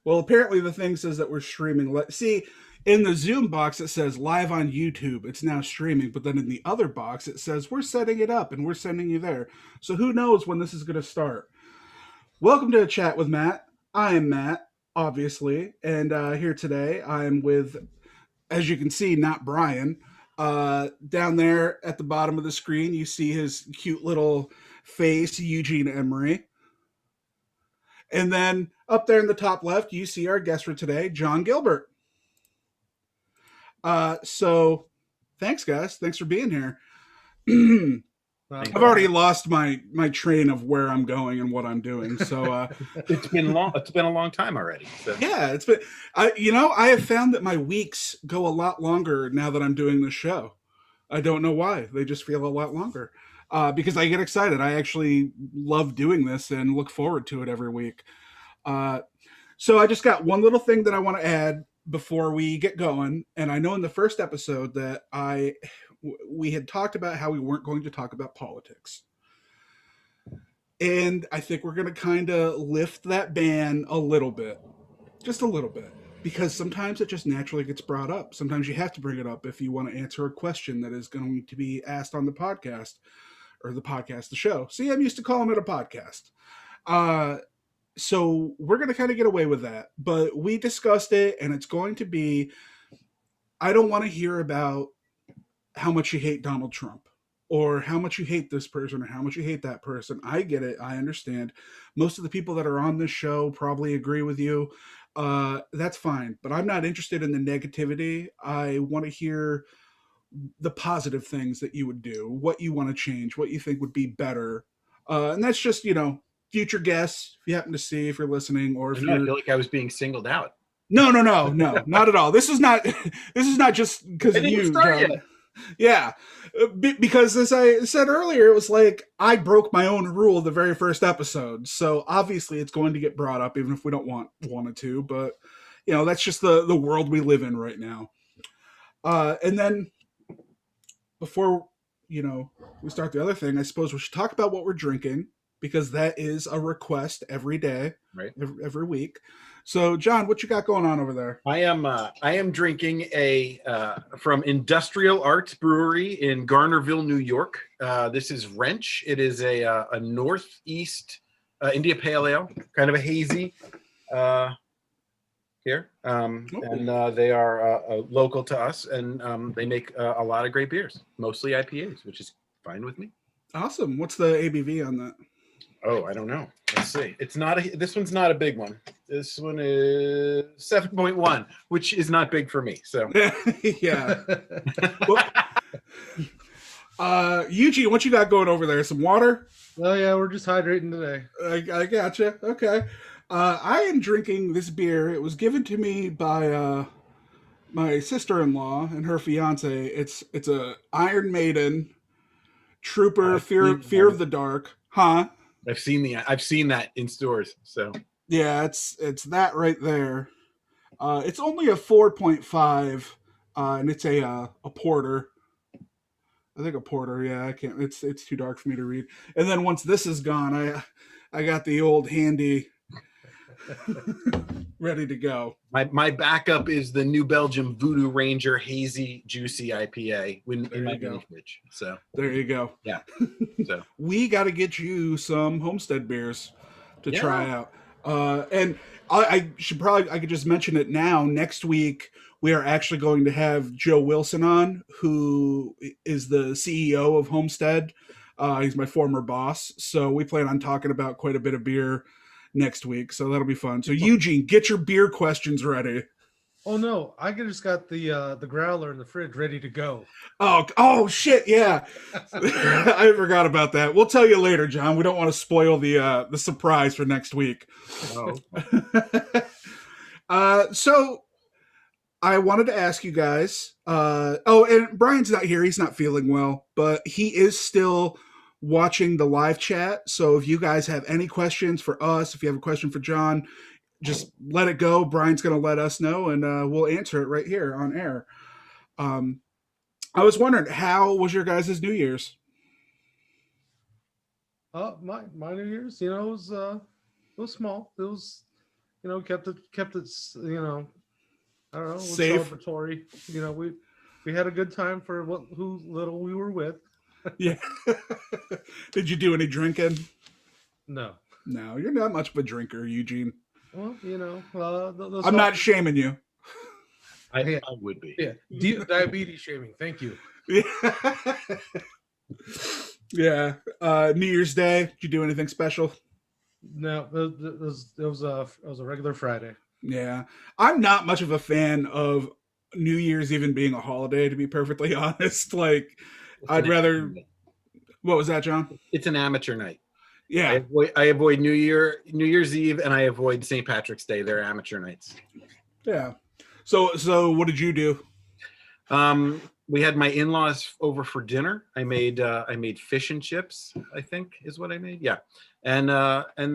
Well, apparently the thing says that we're streaming. See, in the Zoom box it says live on YouTube. It's now streaming, but then in the other box it says we're setting it up and we're sending you there. So who knows when this is going to start? Welcome to a chat with Matt. I am Matt, obviously, and here today I am with, as you can see, not Brian. Down there at the bottom of the screen, you see his cute little face, Eugene Emery. And then up there in the top left, you see our guest for today, John Gilbert. So thanks, guys. Thanks for being here. I've already lost my train of where I'm going and what I'm doing. So it's been long. It's been a long time already. So. Yeah, it's been. I have found that my weeks go a lot longer now that I'm doing this show. I don't know why. They just feel a lot longer because I get excited. I actually love doing this and look forward to it every week. So I just got one little thing that I want to add before we get going. And I know in the first episode that we had talked about how we weren't going to talk about politics. And I think we're going to kind of lift that ban a little bit. Just a little bit. Because sometimes it just naturally gets brought up. Sometimes you have to bring it up if you want to answer a question that is going to be asked on the podcast. Or the show. See, I'm used to calling it a podcast. So we're going to kind of get away with that. But we discussed it, and it's going to be, I don't want to hear about how much you hate Donald Trump. Or how much you hate this person, or how much you hate that person. I get it. I understand. Most of the people that are on this show probably agree with you. That's fine. But I'm not interested in the negativity. I want to hear the positive things that you would do, what you want to change, what you think would be better. And that's just, future guests, if you happen to see, if you're listening, or if I feel like I was being singled out. No, not at all. This is not just because of you, John. Yeah, because as I said earlier, it was like I broke my own rule the very first episode. So obviously it's going to get brought up, even if we don't want it to. But, that's just the world we live in right now. And then before, we start the other thing, I suppose we should talk about what we're drinking, because that is a request every day, right? Every week. So, John, what you got going on over there? I am drinking from Industrial Arts Brewery in Garnerville, New York. This is Wrench. It is a Northeast India Pale Ale, kind of a hazy here. And they are local to us, and they make a lot of great beers, mostly IPAs, which is fine with me. Awesome. What's the ABV on that? Oh, I don't know. Let's see. This one's not a big one. This one is 7.1, which is not big for me. So yeah. Eugene, what you got going over there? Some water? Oh yeah, we're just hydrating today. I gotcha. Okay. I am drinking this beer. It was given to me by my sister-in-law and her fiance. It's a Iron Maiden Trooper Fear of the Dark. Huh? I've seen that in stores. So yeah, it's that right there. It's only a 4.5, and it's a porter. I think a porter. Yeah, I can't. It's too dark for me to read. And then once this is gone, I got the old handy ready to go. My backup is the New Belgium Voodoo Ranger Hazy Juicy IPA in my fridge. So there you go. Yeah. So we got to get you some Homestead beers to try out. And I could just mention it now. Next week we are actually going to have Joe Wilson on, who is the CEO of Homestead. He's my former boss, so we plan on talking about quite a bit of beer next week, so that'll be fun. So Eugene, get your beer questions ready. Oh no, I just got the growler in the fridge ready to go. Oh shit, yeah. I forgot about that. We'll tell you later, John. We don't want to spoil the surprise for next week. So I wanted to ask you guys. And Brian's not here. He's not feeling well, but he is still watching the live chat. So if you guys have any questions for us, if you have a question for John, just let it go. Brian's going to let us know, and we'll answer it right here on air. I was wondering, how was your guys' New Year's? My New Year's, it was was small. It was, kept it, I don't know, it was Safe. celebratory. We had a good time for who little we were with. Yeah. Did you do any drinking? No. No, you're not much of a drinker, Eugene. Well, those I'm not shaming you. Yeah. I would be. Yeah, diabetes shaming. Thank you. Yeah. Yeah. New Year's Day, did you do anything special? No, it was a regular Friday. Yeah. I'm not much of a fan of New Year's even being a holiday, to be perfectly honest. Like, It's I'd an rather. amateur night. What was that, John? It's an amateur night. Yeah. I avoid New Year's Eve, and I avoid St. Patrick's Day. They're amateur nights. Yeah. So what did you do? We had my in-laws over for dinner. I made fish and chips, I think is what I made. Yeah. And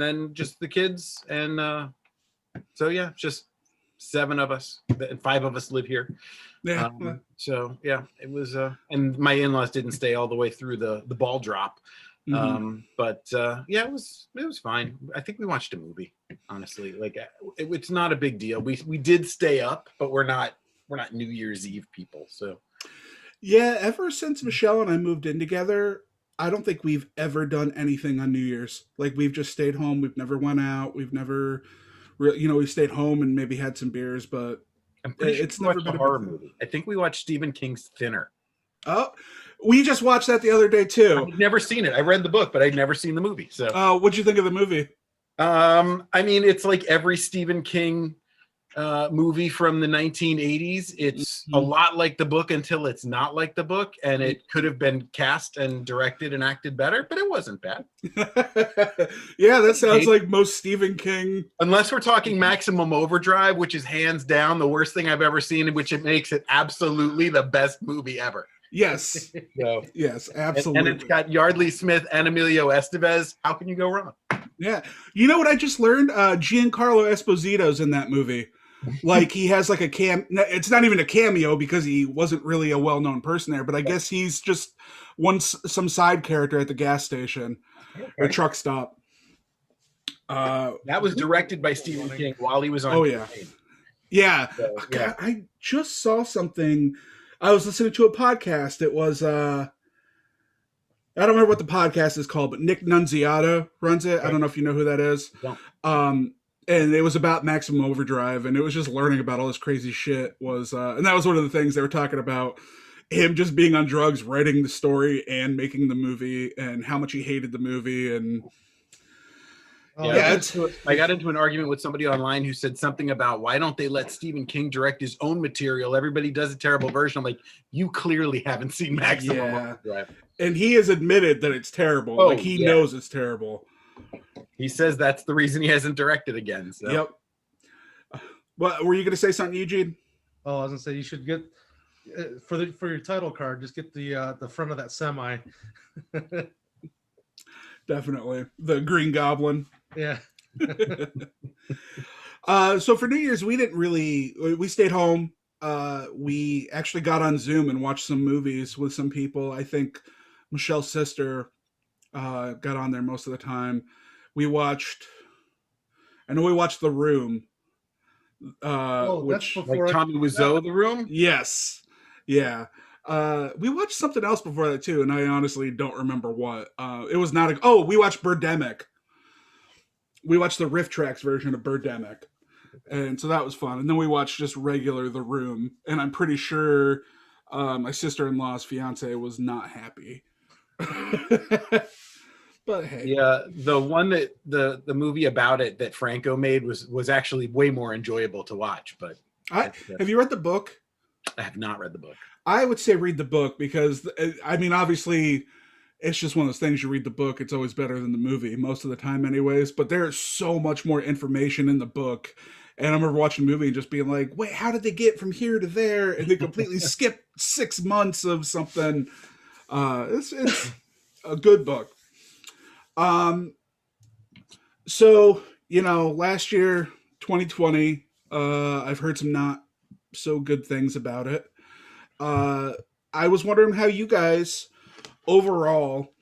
then just the kids. And so yeah, just 7 of us, and 5 of us live here. Yeah. So yeah, it was and my in-laws didn't stay all the way through the ball drop. But yeah, it was fine. I think we watched a movie, honestly. Like it's not a big deal. We did stay up, but we're not New Year's Eve people. So Yeah, ever since Michelle and I moved in together, I don't think we've ever done anything on New Year's. Like we've just stayed home. We've never went out. We've never, we stayed home and maybe had some beers, but I'm pretty sure it's we never watched been a a horror big thing. movie. I think we watched Stephen King's Thinner. Oh, we just watched that the other day too. I've never seen it. I read the book, but I'd never seen the movie. So, What'd you think of the movie? I mean, it's like every Stephen King movie from the 1980s. It's a lot like the book until it's not like the book, and it could have been cast and directed and acted better, but it wasn't bad. Yeah, that sounds like most Stephen King. Unless we're talking Maximum Overdrive, which is hands down the worst thing I've ever seen, which it makes it absolutely the best movie ever. Yes. So, Yes, absolutely. and it's got Yardley Smith and Emilio Estevez. How can you go wrong? Yeah. You know what I just learned? Giancarlo Esposito's in that movie. Like he has like it's not even a cameo because he wasn't really a well-known person there, but I guess he's just some side character at the gas station or truck stop. That was directed by Stephen King while he was on. Oh yeah. Yeah. So, God, I just saw something. I was listening to a podcast. It was I don't remember what the podcast is called, but Nick Nunziato runs it. I don't know if you know who that is. And it was about Maximum Overdrive, and it was just learning about all this crazy shit. And that was one of the things they were talking about, him just being on drugs, writing the story and making the movie, and how much he hated the movie. And I got into an argument with somebody online who said something about why don't they let Stephen King direct his own material? Everybody does a terrible version. I'm like, you clearly haven't seen Maximum Overdrive. And he has admitted that it's terrible. Like he knows it's terrible. He says that's the reason he hasn't directed again. So. Yep. What were you going to say something, Eugene? Oh, I was gonna say you should get for your title card. Just get the front of that semi. Definitely the Green Goblin. Yeah. So for New Year's, we stayed home. We actually got on Zoom and watched some movies with some people. I think Michelle's sister got on there most of the time. I know we watched The Room. Which that's before like Tommy Wiseau, The Room? Yes. Yeah. We watched something else before that too, and I honestly don't remember what. It was not we watched Birdemic. We watched the Riff Tracks version of Birdemic. And so that was fun. And then we watched just regular The Room. And I'm pretty sure my sister-in-law's fiance was not happy. But hey. Yeah, the one that the movie about it that Franco made was actually way more enjoyable to watch. But have you read the book? I have not read the book. I would say read the book because, I mean, obviously, it's just one of those things. You read the book, it's always better than the movie most of the time anyways. But there's so much more information in the book. And I remember watching the movie and just being like, wait, how did they get from here to there? And they completely skipped 6 months of something. It's a good book. So, last year, 2020, I've heard some not so good things about it. I was wondering how you guys overall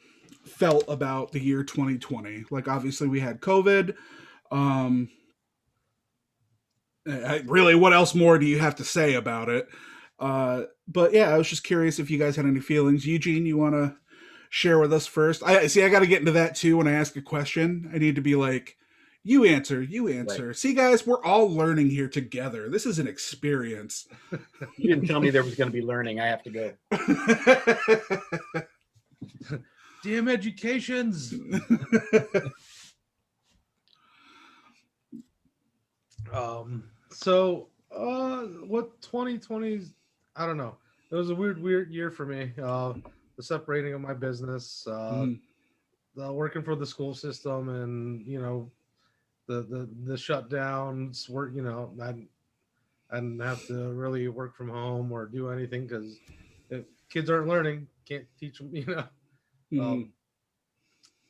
felt about the year 2020. Like, obviously we had COVID. Um, really, what else more do you have to say about it? But yeah, I was just curious if you guys had any feelings. Eugene, you want to share with us first? I see. I got to get into that too. When I ask a question, I need to be like, "You answer, you Right. answer." See, guys, we're all learning here together. This is an experience. You didn't tell me there was going to be learning. I have to go. Damn educations. What 2020, I don't know. It was a weird year for me. The separating of my business, the working for the school system, and the shutdowns. Work, I didn't have to really work from home or do anything because if kids aren't learning, can't teach them.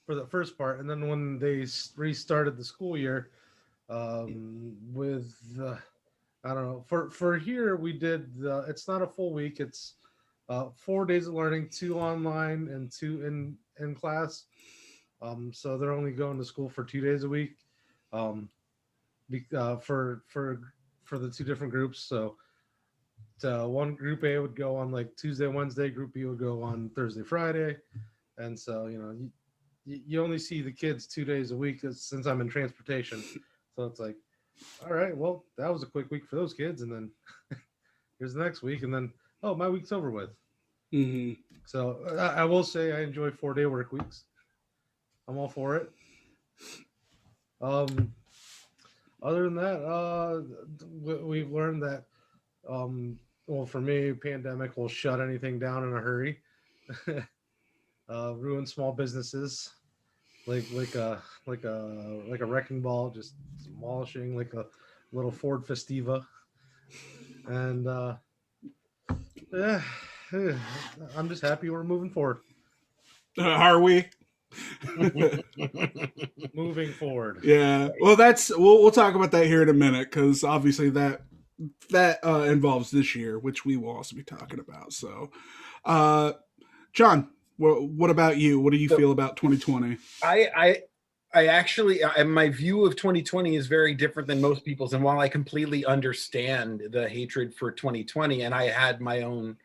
For the first part, and then when they restarted the school year, with I don't know. For here, we did. It's not a full week. It's 4 days of learning, 2 online and 2 in class. So they're only going to school for 2 days a week. For the 2 different groups. So one group A would go on like Tuesday, Wednesday. Group B would go on Thursday, Friday. And so you only see the kids 2 days a week since I'm in transportation. So it's like, all right, well, that was a quick week for those kids, and then here's the next week, and then my week's over with. So I will say I enjoy 4-day work weeks. I'm all for it. Other than that, we've learned that well, for me, pandemic will shut anything down in a hurry. Ruin small businesses like a wrecking ball, just demolishing like a little Ford Festiva. And yeah, I'm just happy we're moving forward. Are we? Moving forward. Yeah. Well, we'll talk about that here in a minute because obviously that involves this year, which we will also be talking about. So, John, what about you? What do you feel about 2020? I actually, my view of 2020 is very different than most people's. And while I completely understand the hatred for 2020, and I had my own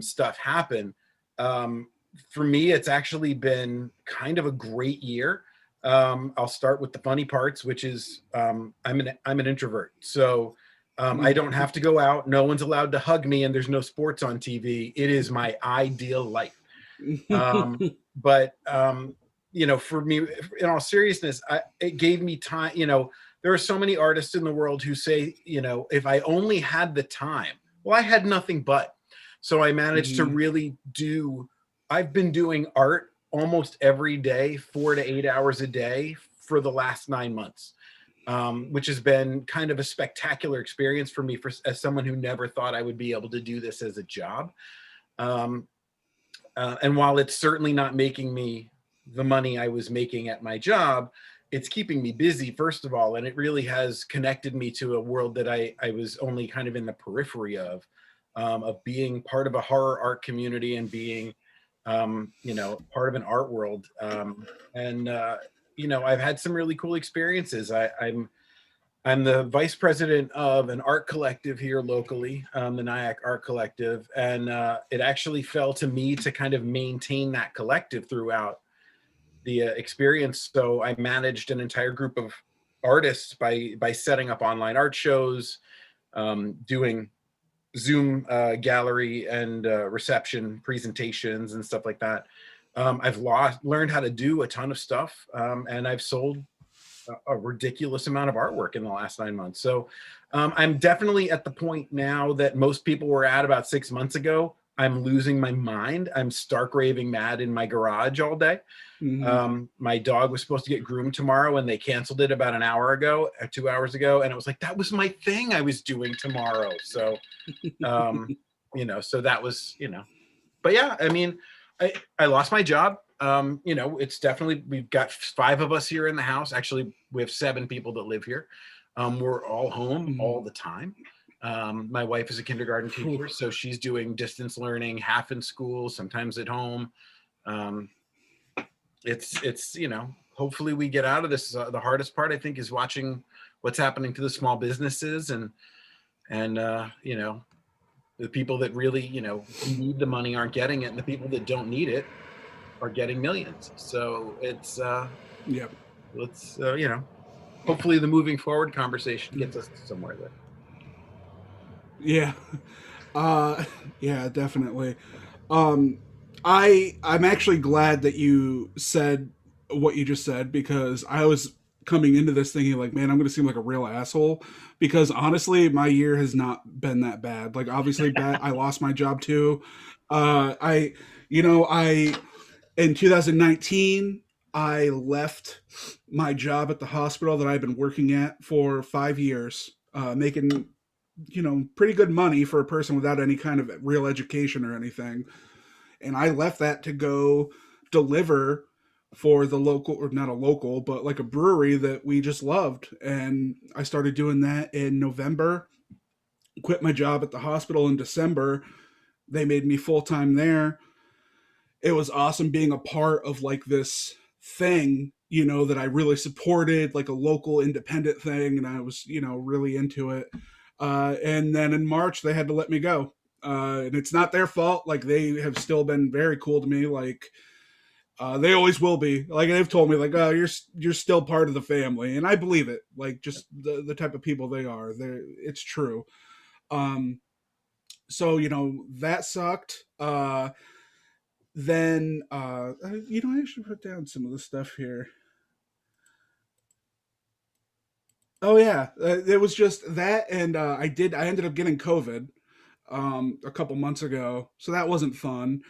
stuff happen, for me, it's actually been kind of a great year. I'll start with the funny parts, which is I'm an introvert, so I don't have to go out. No one's allowed to hug me, and there's no sports on TV. It is my ideal life. But for me, in all seriousness, it gave me time. There are so many artists in the world who say, if I only had the time. Well, I had nothing but. So I managed to really I've been doing art almost every day, 4 to 8 hours a day for the last 9 months, which has been kind of a spectacular experience for me as someone who never thought I would be able to do this as a job. And while it's certainly not making me the money I was making at my job, it's keeping me busy, first of all. And it really has connected me to a world that I was only kind of in the periphery of being part of a horror art community and being, part of an art world. I've had some really cool experiences. I'm the vice president of an art collective here locally, the Nyack Art Collective. And it actually fell to me to kind of maintain that collective throughout the experience. So I managed an entire group of artists by setting up online art shows, doing Zoom gallery and reception presentations and stuff like that. I've learned how to do a ton of stuff, and I've sold a ridiculous amount of artwork in the last 9 months. So I'm definitely at the point now that most people were at about 6 months ago. I'm losing my mind. I'm stark raving mad in my garage all day. My dog was supposed to get groomed tomorrow and they canceled it about an hour ago, 2 hours ago. And it was like, that was my thing I was doing tomorrow. So, so that was, but yeah, I mean, I lost my job. It's definitely, we've got 5 of us here in the house. Actually, we have 7 people that live here. We're all home all the time. My wife is a kindergarten teacher, so she's doing distance learning, half in school, sometimes at home. It's hopefully we get out of this. The hardest part, I think, is watching what's happening to the small businesses and you know, the people that really, you know, need the money aren't getting it, and the people that don't need it are getting millions. So it's Yeah. let's you know, hopefully the moving forward conversation gets us somewhere there. Yeah. Yeah, definitely. I'm actually glad that you said what you just said, because I was coming into this thinking like, man, I'm going to seem like a real asshole, because honestly, my year has not been that bad. Like, obviously, bad. I lost my job too. I, I in 2019, I left my job at the hospital that I've been working at for 5 years, making pretty good money for a person without any kind of real education or anything. And I left that to go deliver for the local, or not a local, but like a brewery that we just loved. And I started doing that in November, quit my job at the hospital in December. They made me full time there. It was awesome being a part of like this thing, that I really supported, like a local independent thing. And I was, really into it. And then in March, they had to let me go. And it's not their fault. Like, they have still been very cool to me. Like, they always will be. Like, they've told me, like, oh, you're still part of the family, and I believe it. Like, just the type of people they are. It's true. So that sucked. Then I should put down some of the stuff here. Oh yeah, it was just that, and I ended up getting COVID a couple months ago, so that wasn't fun,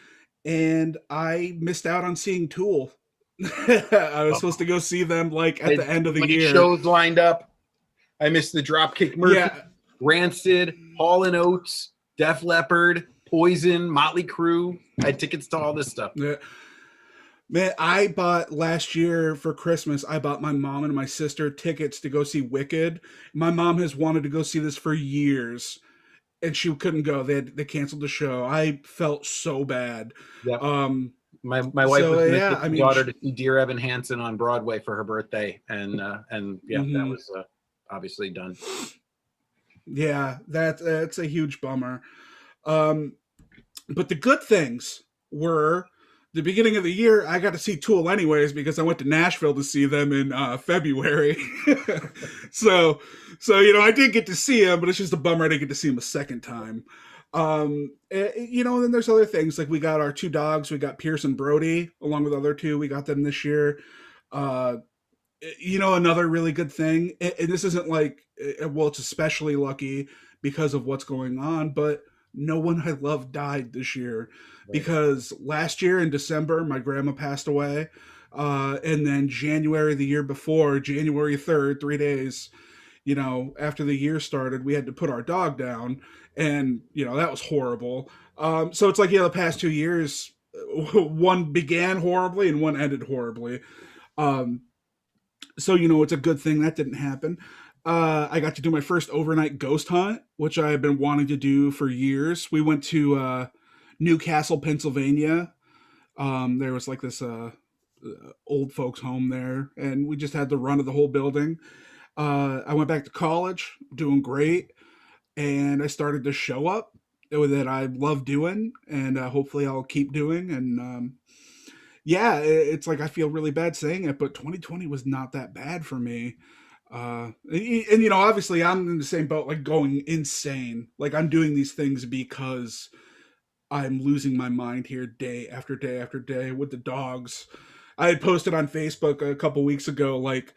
and I missed out on seeing Tool. I was supposed to go see them like at the end of the year. Shows lined up. I missed the Dropkick Murphys, Yeah. Rancid, Hall and Oates, Def Leppard, Poison, Motley Crue. I had tickets to all this stuff. Yeah. Man, I bought last year for Christmas, I bought my mom and my sister tickets to go see Wicked. My mom has wanted to go see this for years, and she couldn't go. They canceled the show. I felt so bad. Yep. My wife So, was going to yeah, take my daughter to see Dear Evan Hansen on Broadway for her birthday, and that was obviously done. Yeah, that's a huge bummer. But the good things were the beginning of the year. I got to see Tool anyways because I went to Nashville to see them in February. so I did get to see him, but it's just a bummer I didn't get to see him a second time. And then there's other things, like we got our two dogs. We got Pierce and Brody along with other two. We got them this year. Another really good thing, and this isn't like, well, it's especially lucky because of what's going on, but no one I love died this year. Right. Because last year in December, my grandma passed away. And then January the year before, January 3rd, 3 days, after the year started, we had to put our dog down, and, that was horrible. So it's like, the past 2 years, one began horribly and one ended horribly. So, it's a good thing that didn't happen. I got to do my first overnight ghost hunt, which I have been wanting to do for years. We went to Newcastle, Pennsylvania. There was like this old folks home there, and we just had the run of the whole building. I went back to college, doing great, and I started to show up that I love doing, and hopefully I'll keep doing. And it's like I feel really bad saying it, but 2020 was not that bad for me. And obviously I'm in the same boat, like going insane. Like, I'm doing these things because I'm losing my mind here day after day after day with the dogs. I had posted on Facebook a couple weeks ago, like,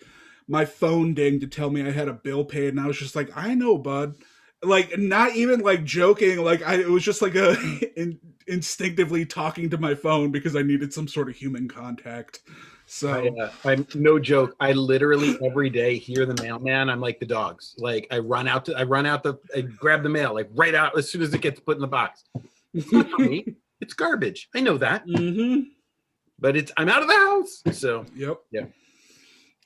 my phone dinged to tell me I had a bill paid, and I was just like, I know, bud. Like, not even like joking. Like, it was just like instinctively talking to my phone because I needed some sort of human contact. So I'm no joke. I literally every day hear the mailman. I'm like the dogs. Like, I grab the mail, like right out as soon as it gets put in the box. It's not for me. It's garbage. I know that. Mm-hmm. But I'm out of the house. So yep. Yeah.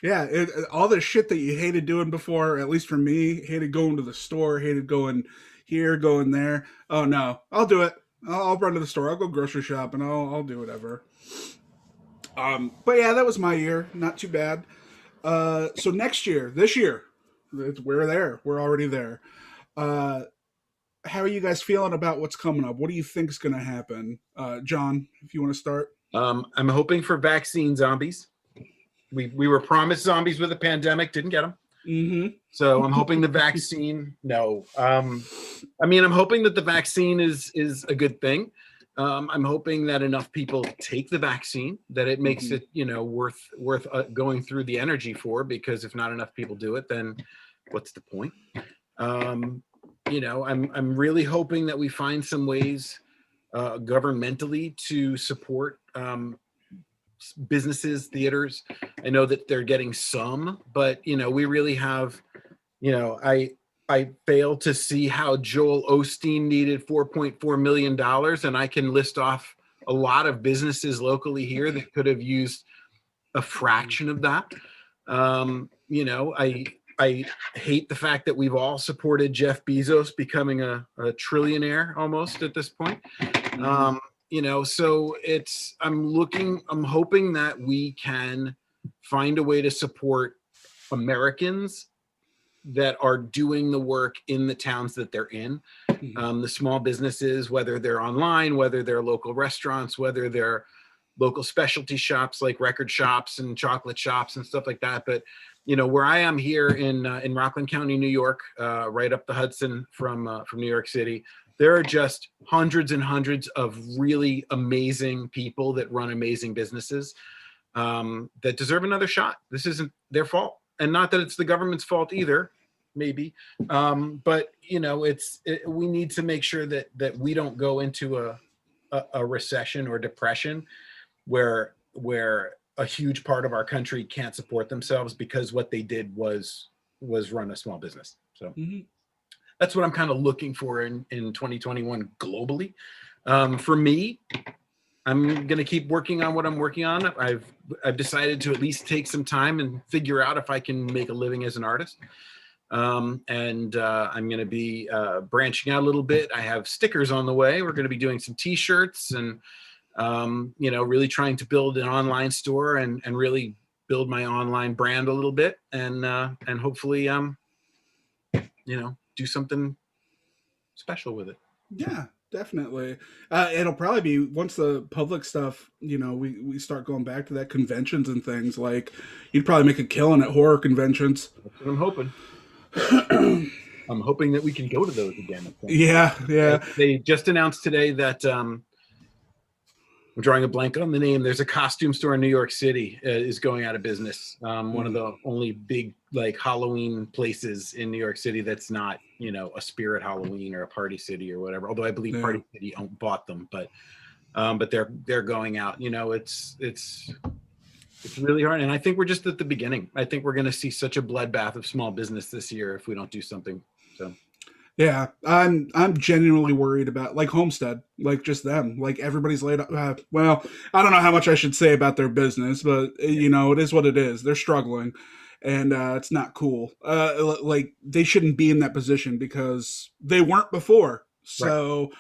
Yeah, all the shit that you hated doing before, at least for me, hated going to the store, hated going here, going there. Oh no, I'll do it. I'll run to the store. I'll go grocery shop, and I'll do whatever. But yeah, that was my year. Not too bad. So next year, this year, we're there. We're already there. Uh, how are you guys feeling about what's coming up? What do you think is going to happen? John, if you want to start. I'm hoping for vaccine zombies. We were promised zombies with a pandemic, didn't get them. Mm-hmm. So I'm hoping the vaccine. No, I mean, I'm hoping that the vaccine is a good thing. I'm hoping that enough people take the vaccine that it makes it, worth going through the energy for. Because if not enough people do it, then what's the point? I'm really hoping that we find some ways governmentally to support businesses, theaters. I know that they're getting some, but we really have. I fail to see how Joel Osteen needed $4.4 million, and I can list off a lot of businesses locally here that could have used a fraction of that. I hate the fact that we've all supported Jeff Bezos becoming a trillionaire almost at this point. So I'm hoping that we can find a way to support Americans that are doing the work in the towns that they're in. The small businesses, whether they're online, whether they're local restaurants, whether they're local specialty shops like record shops and chocolate shops and stuff like that. But where I am here in Rockland County, New York, right up the Hudson from New York City, there are just hundreds and hundreds of really amazing people that run amazing businesses that deserve another shot. This isn't their fault, and not that it's the government's fault either. Maybe, but we need to make sure that we don't go into a recession or depression where a huge part of our country can't support themselves because what they did was run a small business. So that's what I'm kind of looking for in 2021 globally. For me, I'm going to keep working on what I'm working on. I've decided to at least take some time and figure out if I can make a living as an artist. I'm going to be branching out a little bit. I have stickers on the way. We're going to be doing some t-shirts and really trying to build an online store and really build my online brand a little bit and hopefully do something special with it. Yeah, definitely. It'll probably be once the public stuff, we start going back to that conventions and things. Like, you'd probably make a killing at horror conventions. That's what I'm hoping. I'm hoping that we can go to those again. Yeah. They just announced today that I'm drawing a blank on the name. There's a costume store in New York City is going out of business. One of the only big Halloween places in New York City that's not a Spirit Halloween or a Party City or whatever. Although I believe Party City bought them, but they're going out. It's really hard, and I think we're just at the beginning. I think we're going to see such a bloodbath of small business this year if we don't do something. So. Yeah, I'm genuinely worried about Homestead, just them, everybody's laid up. Well, I don't know how much I should say about their business, but it is what it is. They're struggling, and it's not cool. They shouldn't be in that position because they weren't before, so right.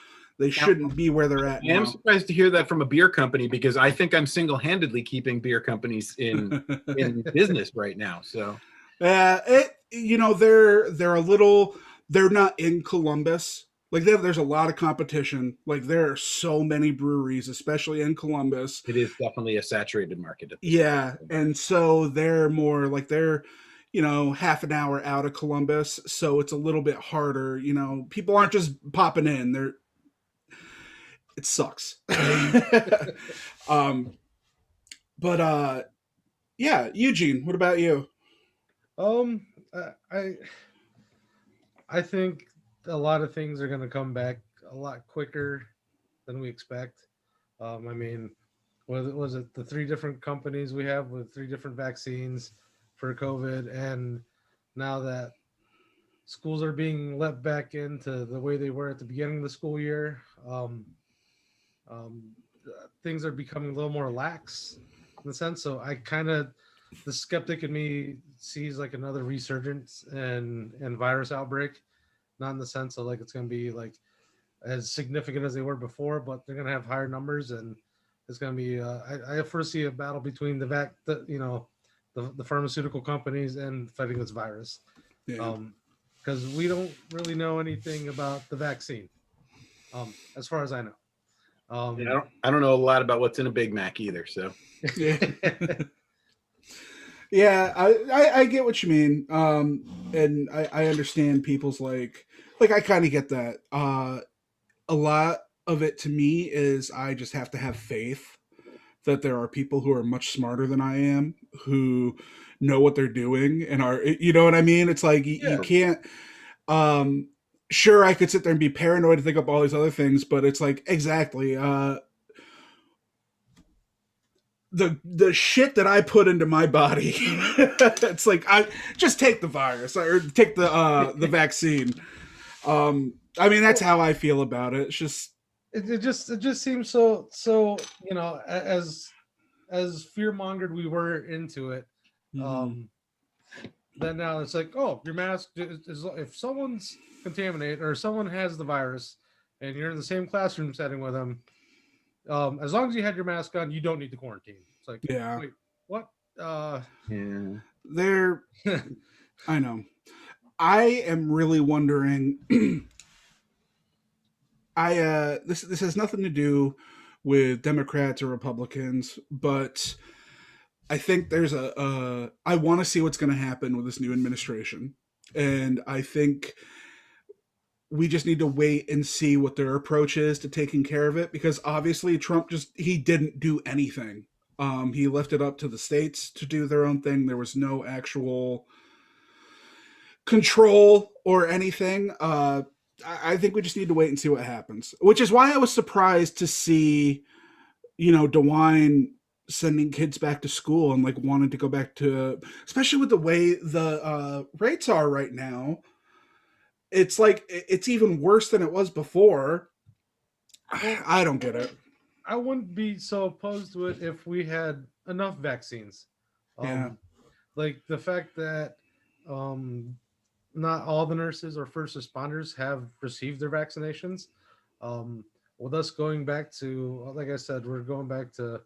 They shouldn't be where they're at now. I'm surprised to hear that from a beer company because I think I'm single-handedly keeping beer companies in business right now. So, they're a little. They're not in Columbus. There's a lot of competition. There are so many breweries, especially in Columbus. It is definitely a saturated market. Yeah, and so they're more they're, half an hour out of Columbus, so it's a little bit harder. People aren't just popping in. It sucks. Yeah, Eugene, what about you? I think a lot of things are going to come back a lot quicker than we expect. I mean, what was it? The 3 different companies we have with 3 different vaccines for COVID, and now that schools are being let back into the way they were at the beginning of the school year, things are becoming a little more lax in the sense. So the skeptic in me sees another resurgence and virus outbreak, not in the sense of it's going to be as significant as they were before, but they're going to have higher numbers, and it's going to be. I foresee a battle between the pharmaceutical companies and fighting this virus. Yeah. Because we don't really know anything about the vaccine, as far as I know. I don't know a lot about what's in a Big Mac either. So Yeah. Yeah, I get what you mean. And I understand people's like I kind of get that. A lot of it to me is I just have to have faith that there are people who are much smarter than I am who know what they're doing and are, you know what I mean? It's like you can't. Sure, I could sit there and be paranoid and think up all these other things, but it's like exactly. The shit that I put into my body, it's like I just take the virus or take the vaccine. I mean that's how I feel about it. It's just it just seems so as fear mongered we were into it. Then now it's like, oh, your mask is, if someone's contaminated or someone has the virus and you're in the same classroom setting with them, as long as you had your mask on, you don't need to quarantine. It's like, yeah, wait, what? They're I know. I am really wondering. This has nothing to do with Democrats or Republicans, but I think there's I want to see what's going to happen with this new administration, and I think we just need to wait and see what their approach is to taking care of it, because obviously Trump he didn't do anything. He left it up to the states to do their own thing. There was no actual control or anything. I think we just need to wait and see what happens, which is why I was surprised to see, DeWine sending kids back to school and like wanting to go back to, especially with the way the rates are right now. It's like it's even worse than it was before. I don't get it. I wouldn't be so opposed to it if we had enough vaccines. Yeah. Like the fact that not all the nurses or first responders have received their vaccinations. With us going back to, like I said, we're going back to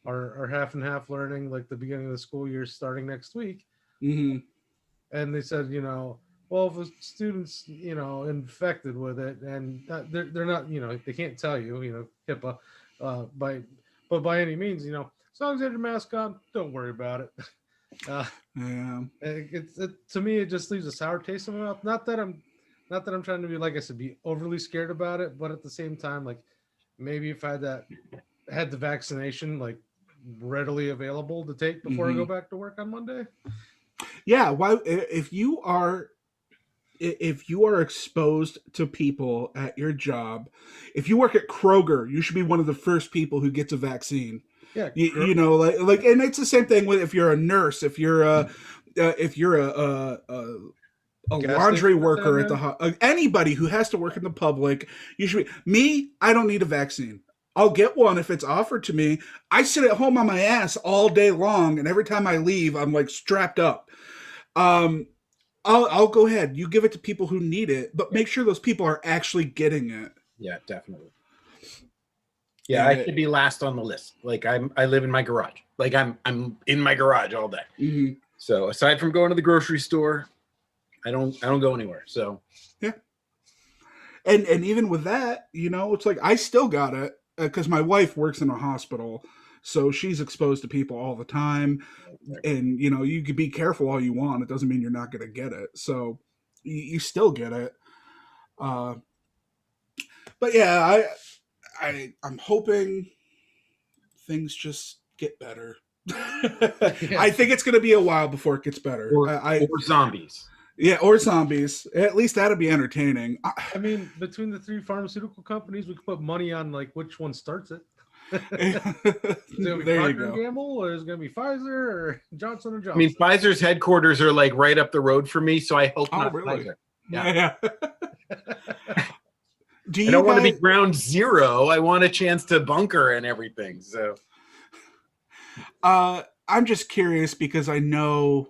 our half and half learning, like the beginning of the school year starting next week. Mm-hmm. And they said, well, if a student's, infected with it and they're not, they can't tell you, HIPAA, but by any means, as long as you have your mask on, don't worry about it. Yeah. To me, it just leaves a sour taste in my mouth. Not that I'm trying to be, like I said, be overly scared about it, but at the same time, like maybe if I had the vaccination like readily available to take before I go back to work on Monday. Yeah. Why, if you are exposed to people at your job, if you work at Kroger, you should be one of the first people who gets a vaccine. Yeah, like, and it's the same thing with if you're a nurse, if you're a laundry worker at the anybody who has to work in the public, you should be. Me, I don't need a vaccine. I'll get one if it's offered to me. I sit at home on my ass all day long, and every time I leave, I'm like strapped up. I'll go ahead. You give it to people who need it, but make sure those people are actually getting it. Yeah, definitely. Yeah, I should be last on the list. Like I live in my garage. Like I'm in my garage all day. Mm-hmm. So aside from going to the grocery store, I don't go anywhere. So yeah. And even with that, it's like I still got it because my wife works in a hospital, so she's exposed to people all the time. And you can be careful all you want. It doesn't mean you're not going to get it. So you still get it. But yeah, I'm hoping things just get better. I think it's going to be a while before it gets better. Or zombies. Yeah, or zombies. At least that'll be entertaining. I mean, between the three pharmaceutical companies, we could put money on like which one starts it. Is it going to be Procter & Gamble, or is it going to be Pfizer or Johnson & Johnson? I mean, Pfizer's headquarters are like right up the road for me, so I hope not really? Pfizer. Yeah. I don't want to be ground zero. I want a chance to bunker and everything. So, I'm just curious because I know.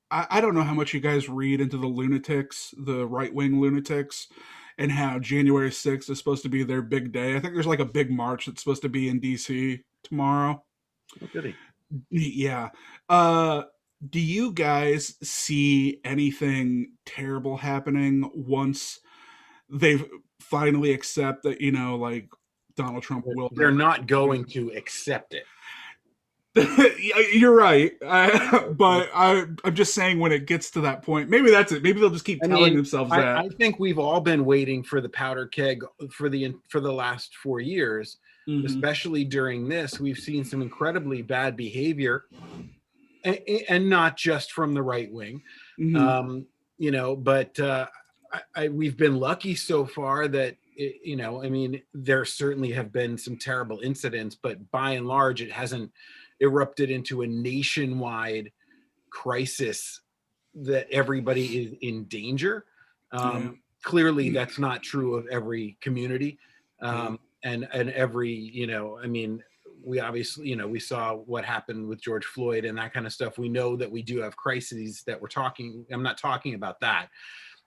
I don't know how much you guys read into the lunatics, the right-wing lunatics, and how January 6th is supposed to be their big day. I think there's like a big march that's supposed to be in DC tomorrow. Oh, goody. Yeah. Do you guys see anything terrible happening once they finally accept that, like Donald Trump will? They're not going to accept it. You're right. But I'm just saying when it gets to that point, maybe that's it. Maybe they'll just keep telling themselves that. I think we've all been waiting for the powder keg for the last 4 years. Especially during this, we've seen some incredibly bad behavior, and not just from the right wing, but we've been lucky so far that, there certainly have been some terrible incidents, but by and large, it hasn't erupted into a nationwide crisis that everybody is in danger. Clearly, that's not true of every community. And every, we obviously, we saw what happened with George Floyd and that kind of stuff. We know that we do have crises that I'm not talking about that.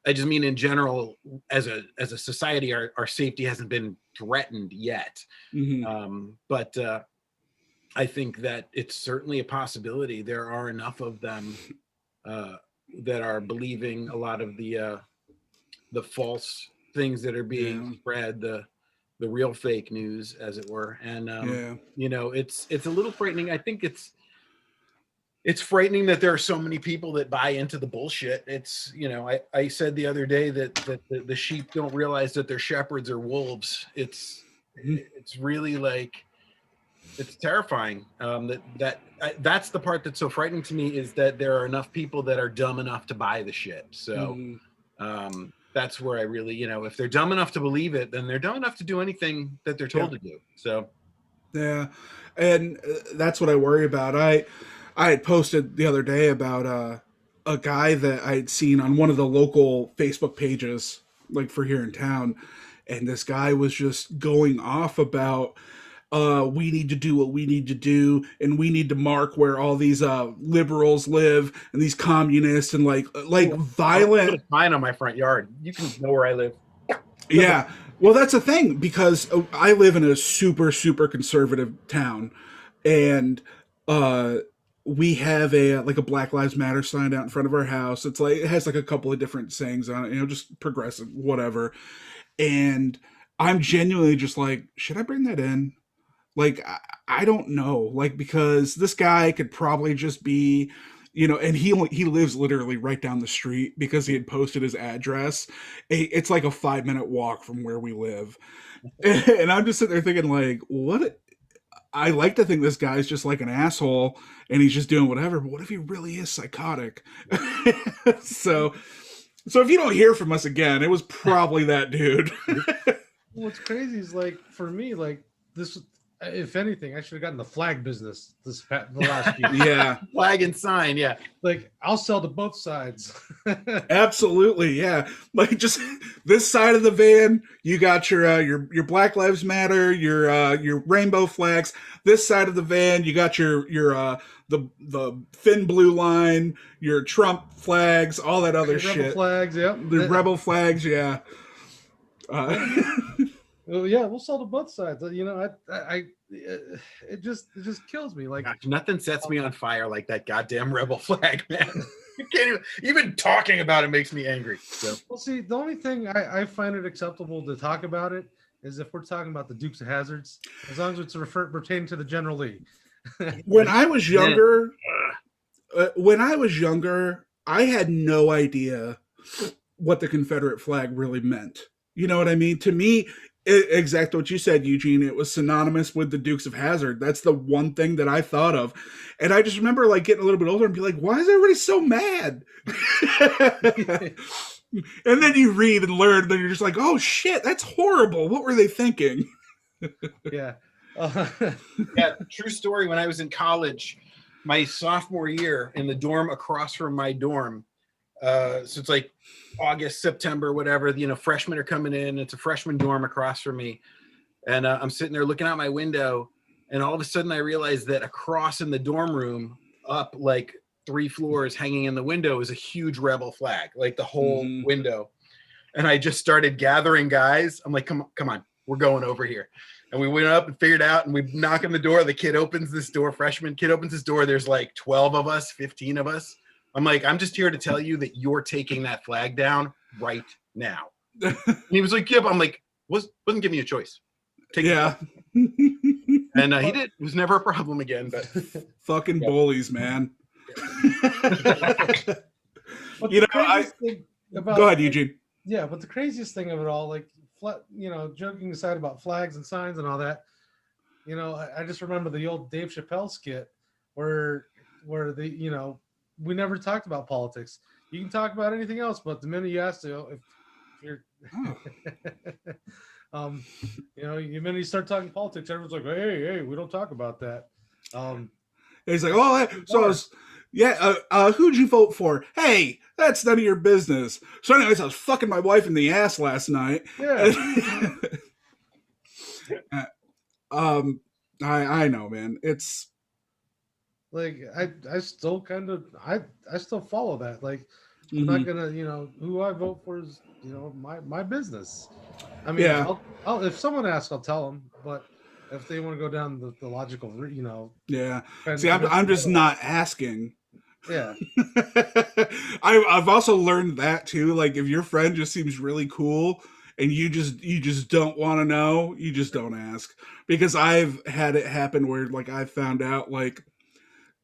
I just mean in general, as a society, our safety hasn't been threatened yet. But I think that it's certainly a possibility. There are enough of them that are believing a lot of the false things that are being spread, the real fake news, as it were. And it's a little frightening. I think it's frightening that there are so many people that buy into the bullshit. It's, I said the other day that the sheep don't realize that their shepherds are wolves. It's really like, it's terrifying. That's the part that's so frightening to me, is that there are enough people that are dumb enough to buy the shit. So that's where I really, if they're dumb enough to believe it, then they're dumb enough to do anything that they're told to do. So, yeah. And that's what I worry about. I had posted the other day about a guy that I had seen on one of the local Facebook pages, like for here in town. And this guy was just going off about, we need to do what we need to do, and we need to mark where all these liberals live and these communists and like violent. I'll put a sign on my front yard. You can know where I live. Yeah, well, that's the thing, because I live in a super conservative town, and we have a Black Lives Matter sign out in front of our house. It's like, it has like a couple of different sayings on it, just progressive, whatever. And I'm genuinely just like, should I bring that in? Like, I don't know, like, because this guy could probably just be, and he lives literally right down the street, because he had posted his address. It's like a 5-minute walk from where we live. And I'm just sitting there thinking, like, what? I like to think this guy's just like an asshole and he's just doing whatever, but what if he really is psychotic? So if you don't hear from us again, it was probably that dude. What's crazy is, like, for me, like, this, if anything, I should have gotten the flag business the last year. Yeah. Flag and sign. Yeah. Like, I'll sell to both sides. Absolutely. Yeah. Like, just this side of the van, you got your Black Lives Matter, your rainbow flags. This side of the van, you got your the thin blue line, your Trump flags, all that other shit. Rebel flags. Yep. The rebel flags. Yeah. Well, yeah, we'll sell to both sides. It just kills me. Like, gosh, nothing sets me on fire like that goddamn rebel flag, man. You can't even talking about it makes me angry. So, well, see, the only thing I find it acceptable to talk about it is if we're talking about the Dukes of Hazzards, as long as it's pertaining to the General Lee. When I was younger, I had no idea what the Confederate flag really meant. You know what I mean? To me, exactly what you said, Eugene. It was synonymous with the Dukes of Hazzard. That's the one thing that I thought of. And I just remember, like, getting a little bit older and be like, why is everybody so mad? And then you read and learn, and then you're just like, oh shit, that's horrible. What were they thinking? Yeah. Yeah, true story. When I was in college, my sophomore year, in the dorm across from my dorm, so it's like August, September, whatever, freshmen are coming in. It's a freshman dorm across from me. And I'm sitting there looking out my window, and all of a sudden I realized that across in the dorm room, up like 3 floors hanging in the window, is a huge rebel flag, like the whole window. And I just started gathering guys. I'm like, come on, we're going over here. And we went up and figured out, and we knock on the door. The kid opens this door, freshman kid opens this door. There's like 12 of us, 15 of us. I'm like, I'm just here to tell you that you're taking that flag down right now. And he was like, yeah, but I'm like, wasn't giving you a choice. Take Yeah. And he did. It was never a problem again. But Fucking bullies, man. But You the know, craziest thing about, Go ahead, Eugene. Yeah, but the craziest thing of it all, like, joking aside about flags and signs and all that, I just remember the old Dave Chappelle skit where we never talked about politics. You can talk about anything else, but the minute you ask if you're, the minute you start talking politics, everyone's like, hey, we don't talk about that. He's like, oh, so I was, who'd you vote for? Hey, that's none of your business. So anyways, I was fucking my wife in the ass last night. Yeah. I know, man. It's like, I still kind of, I still follow that. Like, I'm not gonna, who I vote for is, my business. I mean, Yeah. I'll if someone asks, I'll tell them, but if they want to go down the logical, yeah. See, I'm just not asking. Yeah. I've also learned that too. Like, if your friend just seems really cool and you just don't want to know, you just don't ask. Because I've had it happen where, like, I found out, like,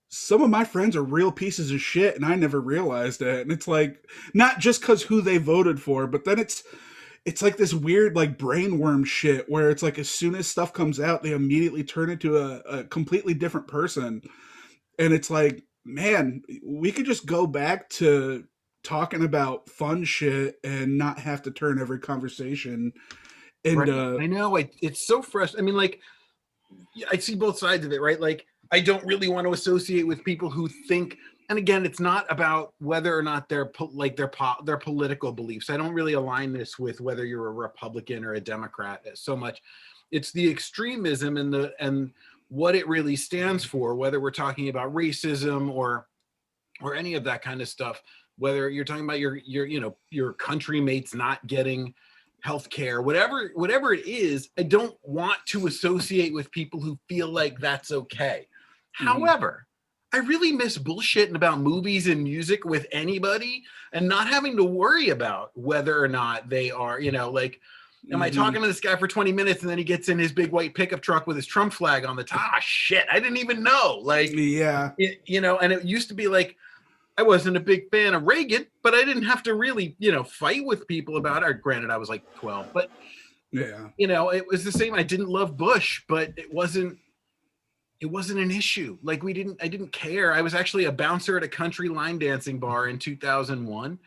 some of my friends are real pieces of shit and I never realized it. And it's like, not just because who they voted for, but then it's like this weird, like, brainworm shit where it's like as soon as stuff comes out, they immediately turn into a completely different person. And it's like, man, we could just go back to talking about fun shit and not have to turn every conversation into... Right. I know. It's so frustrating. I mean, like, I see both sides of it, right? Like, I don't really want to associate with people who think, and again, it's not about whether or not they're their political beliefs. I don't really align this with whether you're a Republican or a Democrat so much. It's the extremism and what it really stands for, whether we're talking about racism or any of that kind of stuff, whether you're talking about your country mates not getting healthcare, whatever it is. I don't want to associate with people who feel like that's okay. Mm-hmm. However, I really miss bullshitting about movies and music with anybody and not having to worry about whether or not they are, like, am I talking to this guy for 20 minutes and then he gets in his big white pickup truck with his Trump flag on the top? Ah, shit, I didn't even know. Like, yeah, and it used to be like, I wasn't a big fan of Reagan, but I didn't have to really, fight with people about it. Granted, I was like 12, but yeah, it was the same. I didn't love Bush, but it wasn't an issue. Like, I didn't care. I was actually a bouncer at a country line dancing bar in 2001.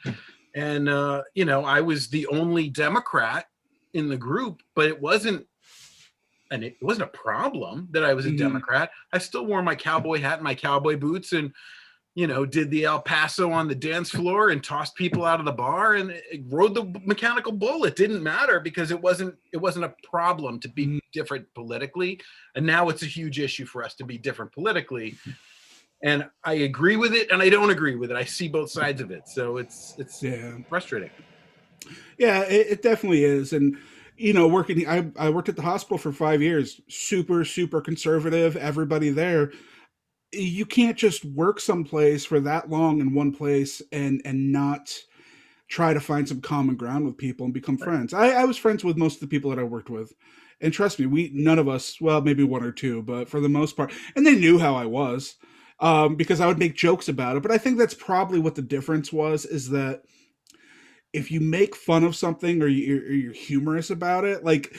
And, I was the only Democrat in the group, but it wasn't a problem that I was a Democrat. I still wore my cowboy hat and my cowboy boots and, did the El Paso on the dance floor and tossed people out of the bar and rode the mechanical bull. It didn't matter because it wasn't a problem to be different politically. And now it's a huge issue for us to be different politically. And I agree with it and I don't agree with it. I see both sides of it. So it's frustrating. Yeah, it definitely is. And, I worked at the hospital for 5 years, super, super conservative, everybody there. You can't just work someplace for that long in one place and not try to find some common ground with people and become friends. I was friends with most of the people that I worked with. And trust me, none of us, well, maybe one or two, but for the most part, and they knew how I was because I would make jokes about it. But I think that's probably what the difference was, is that if you make fun of something or you're humorous about it, like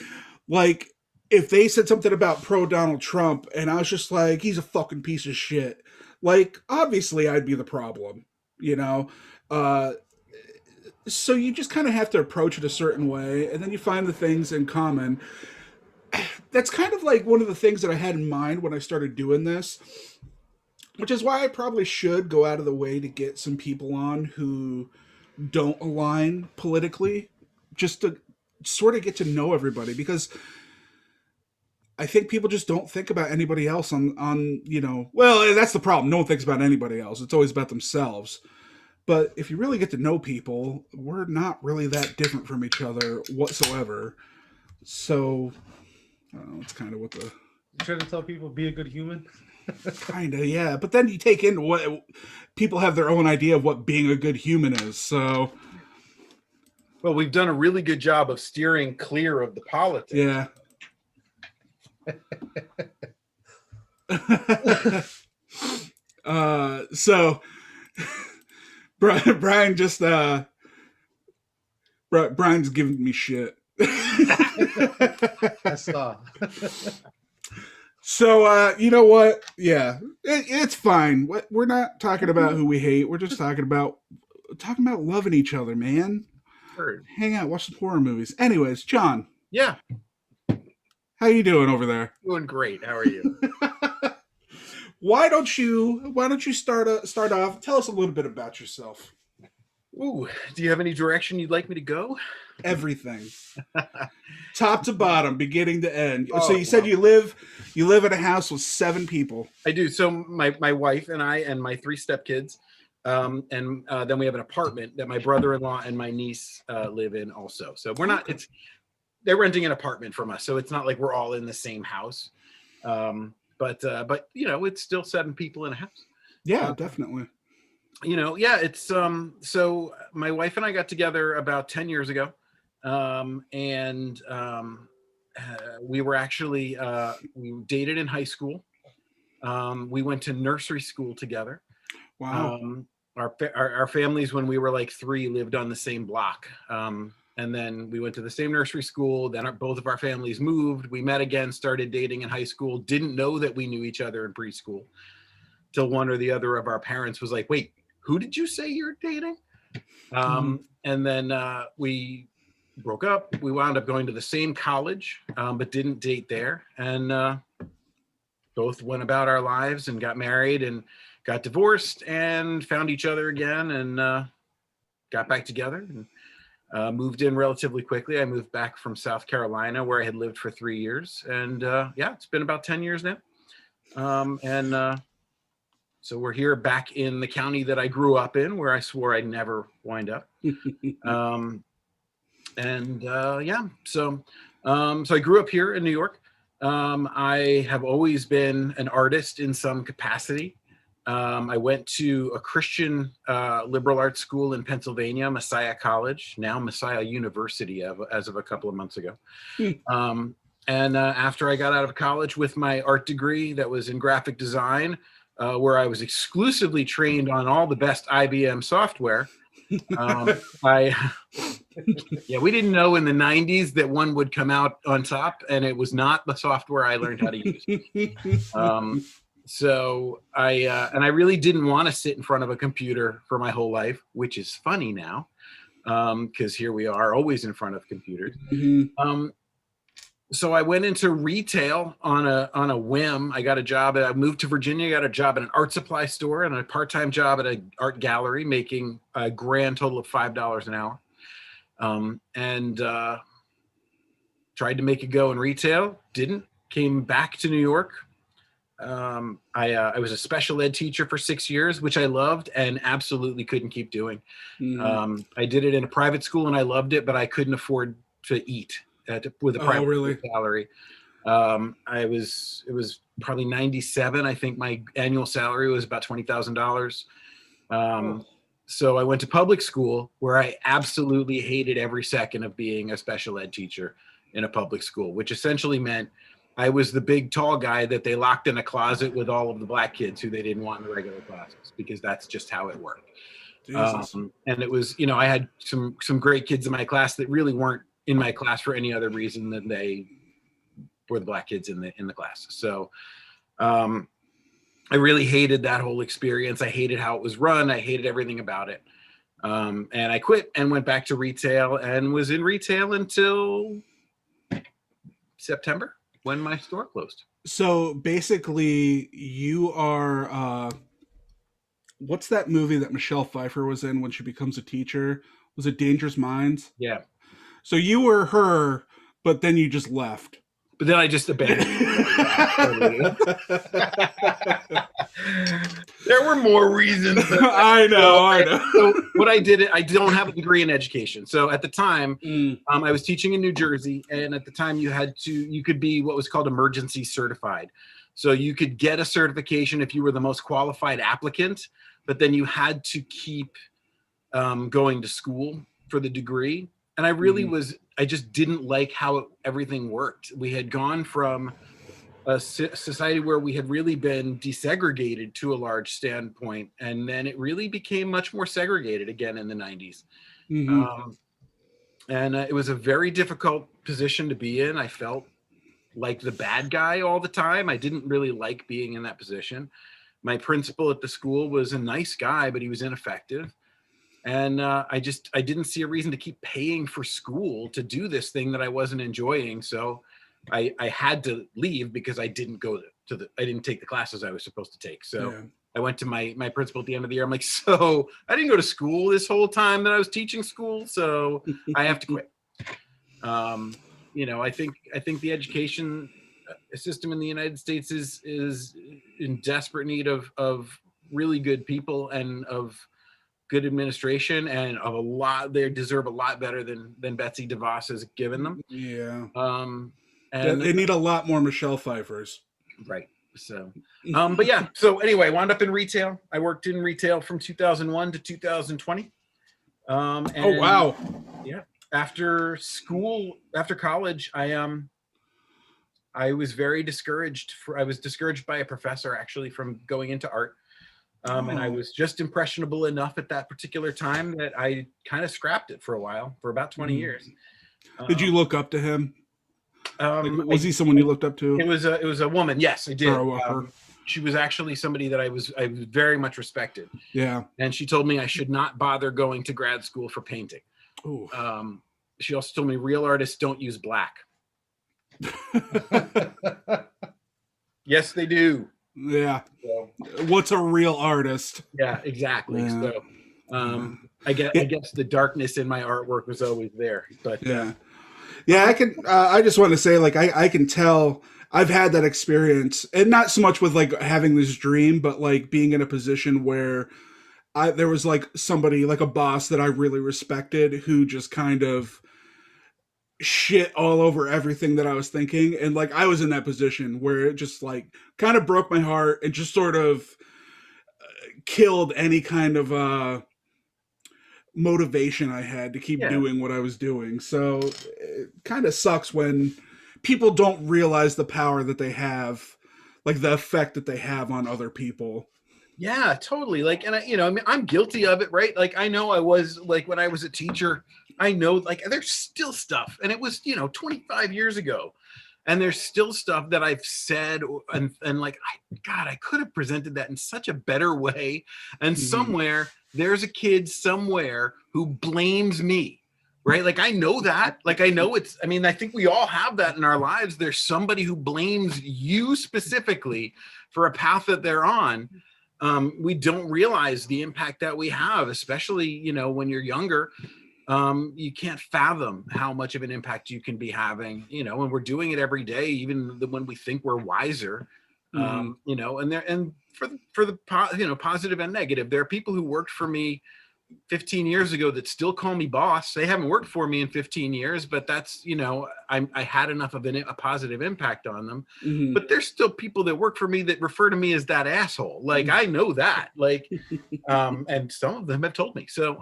if they said something about pro Donald Trump and I was just like, he's a fucking piece of shit, like, obviously I'd be the problem, so you just kind of have to approach it a certain way, and then you find the things in common. That's kind of like one of the things that I had in mind when I started doing this, which is why I probably should go out of the way to get some people on who don't align politically, just to sort of get to know everybody, because I think people just don't think about anybody else on well, that's the problem. No one thinks about anybody else. It's always about themselves. But if you really get to know people, we're not really that different from each other whatsoever. So, I don't know, it's kind of what the You try to tell people be a good human. kind of, yeah. But then you take into what people have their own idea of what being a good human is. So, Well, we've done a really good job of steering clear of the politics. yeah. So Brian just Brian's giving me shit. I saw. So you know what? Yeah, it's fine. We're not talking about who we hate. We're just talking about loving each other, man. Heard. Hang out, watch some horror movies. Anyways, John, Yeah, how you doing over there? doing great. How are you? Why don't you start off? Tell us a little bit about yourself. Ooh, do you have any direction you'd like me to go? Everything, top to bottom, beginning to end. Oh, So you said wow. you live in a house with 7 people. I do. So my wife and I and my 3 stepkids, and then we have an apartment that my brother-in-law and my niece live in also. So we're not. They're renting an apartment from us, so it's not like we're all in the same house. But you know, it's still 7 people in a house. Yeah, definitely. You know, yeah, it's so my wife and I got together about 10 years ago. And we were actually we dated in high school. We went to nursery school together. Wow. Our families, when we were like 3, lived on the same block. And then we went to the same nursery school. Then both of our families moved. We met again, started dating in high school. Didn't know that we knew each other in preschool till one or the other of our parents was like, "Wait, who did you say you're dating?" And then we broke up. We wound up going to the same college, but didn't date there. And both went about our lives and got married and got divorced and found each other again and got back together and moved in relatively quickly. I moved back from South Carolina where I had lived for 3 years. And yeah, it's been about 10 years now. So we're here back in the county that I grew up in, where I swore I'd never wind up. Yeah, so I grew up here in New York. I have always been an artist in some capacity. I went to a Christian liberal arts school in Pennsylvania, Messiah College, now Messiah University as of a couple of months ago. And after I got out of college with my art degree that was in graphic design, where I was exclusively trained on all the best IBM software. We didn't know in the 90s that one would come out on top, and it was not the software I learned how to use. So I really didn't want to sit in front of a computer for my whole life, which is funny now, because here we are always in front of computers. So I went into retail on a whim. I got a job. I moved to Virginia, got a job at an art supply store and a part-time job at an art gallery, making a grand total of $5 an hour. And tried to make it go in retail. Didn't. Came back to New York. I was a special ed teacher for 6 years, which I loved and absolutely couldn't keep doing. I did it in a private school and I loved it, but I couldn't afford to eat with a private salary. It was probably 97. I think my annual salary was about $20,000. So I went to public school, where I absolutely hated every second of being a special ed teacher in a public school, which essentially meant I was the big tall guy that they locked in a closet with all of the black kids who they didn't want in the regular classes, because that's just how it worked. And it was, you know, I had some great kids in my class that really weren't in my class for any other reason than they were the black kids in the class. So I really hated that whole experience. I hated how it was run. I hated everything about it. And I quit and went back to retail and was in retail until September, when my store closed. So basically you are what's that movie that Michelle Pfeiffer was in when she becomes a teacher? Was it Dangerous Minds? Yeah. So you were her, but then you just left. but then I just abandoned it. There were more reasons. I know. So what I did, I don't have a degree in education. So at the time, Mm. I was teaching in New Jersey, and at the time you could be what was called emergency certified. So you could get a certification if you were the most qualified applicant, but then you had to keep going to school for the degree. And I really I just didn't like how everything worked. We had gone from a society where we had really been desegregated to a large standpoint, and then it really became much more segregated again in the 90s. And it was a very difficult position to be in. I felt like the bad guy all the time. I didn't really like being in that position. My principal at the school was a nice guy, but he was ineffective. And I didn't see a reason to keep paying for school to do this thing that I wasn't enjoying. So I had to leave because I didn't go I didn't take the classes I was supposed to take. So I went to my principal at the end of the year. I'm like, so I didn't go to school this whole time that I was teaching school, so I have to quit. I think the education system in the United States is in desperate need of really good people and of good administration, and of a lot. They deserve a lot better than Betsy DeVos has given them. Yeah. And they need a lot more Michelle Pfeiffers. Right. So, but yeah. So anyway, I wound up in retail. I worked in retail from 2001 to 2020. Oh wow. Yeah. After college, I was very discouraged. I was discouraged by a professor actually from going into art. And I was just impressionable enough at that particular time that I kind of scrapped it for a while, for about 20 years. Did you look up to him? Was he someone you looked up to? It was a woman. Yes, I did. Her. She was actually somebody that I very much respected. Yeah. And she told me I should not bother going to grad school for painting. Ooh. She also told me real artists don't use black. Yes, they do. Yeah. So, what's a real artist? Yeah, exactly. Yeah. So I guess the darkness in my artwork was always there. But yeah. I just want to say, like, I can tell I've had that experience, and not so much with like having this dream, but like being in a position where there was like somebody, like a boss that I really respected, who just kind of shit all over everything that I was thinking. And like, I was in that position where it just like kind of broke my heart and just sort of killed any kind of motivation I had to keep doing what I was doing. So it kind of sucks when people don't realize the power that they have, like the effect that they have on other people. Yeah, totally. Like, and I'm guilty of it, right? Like, I know I was, like, when I was a teacher, I know, like, there's still stuff, and it was, 25 years ago, and there's still stuff that I've said, and like, I could have presented that in such a better way, and somewhere there's a kid somewhere who blames me, right? Like, I know that, like, I know I think we all have that in our lives. There's somebody who blames you specifically for a path that they're on. We don't realize the impact that we have, especially, when you're younger. You can't fathom how much of an impact you can be having, and we're doing it every day, even when we think we're wiser, and for the positive and negative. There are people who worked for me 15 years ago that still call me boss. They haven't worked for me in 15 years, but that's, I had enough of a positive impact on them. But there's still people that work for me that refer to me as that asshole. Like, I know that, like, and some of them have told me. So,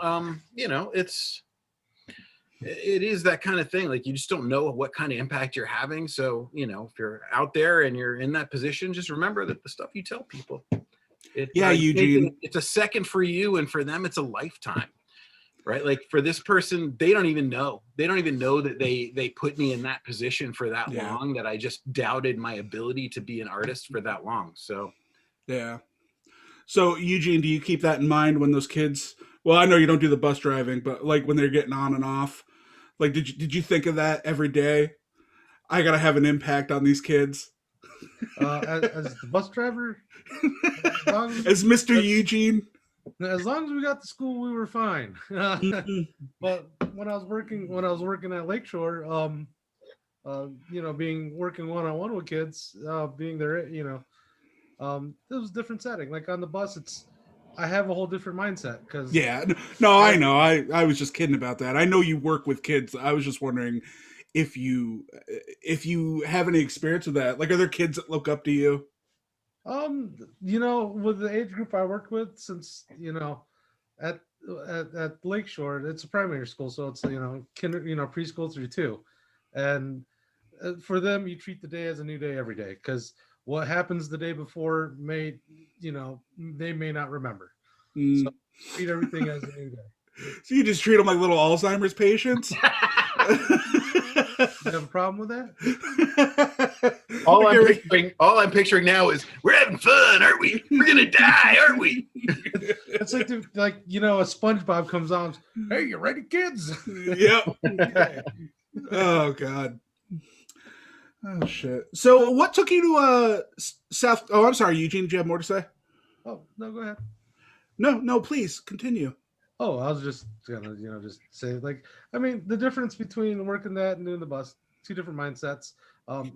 it is that kind of thing. Like, you just don't know what kind of impact you're having. So, if you're out there and you're in that position, just remember that the stuff you tell people, Eugene, it's a second for you, and for them it's a lifetime, right? Like, for this person, they don't even know that they put me in that position for that long, that I just doubted my ability to be an artist for that long. So Eugene, do you keep that in mind when those kids, well, I know you don't do the bus driving, but like when they're getting on and off, like, did you think of that every day? I gotta have an impact on these kids. As the bus driver, as Mr. Eugene. As long as we got to school, we were fine. But when I was working at Lakeshore, being working one-on-one with kids, being there, it was a different setting. Like on the bus, I have a whole different mindset because Yeah, no, I know. I was just kidding about that. I know you work with kids. I was just wondering if you have any experience with that. Like, are there kids that look up to you? with the age group I work with, since at at Lakeshore, it's a primary school, so it's preschool through two, and for them, you treat the day as a new day every day because what happens the day before they may not remember. So Mm. treat everything as a new day. So you just treat them like little Alzheimer's patients? You have a problem with that? All I'm picturing now is we're having fun, aren't we? We're gonna die, aren't we? It's like a SpongeBob comes on. Hey, you ready, kids? Yep. Oh God. Oh shit. So what took you to South? Oh, I'm sorry, Eugene. Do you have more to say? Oh no, go ahead. No, please continue. Oh, I was just gonna, just say the difference between working that and doing the bus, two different mindsets.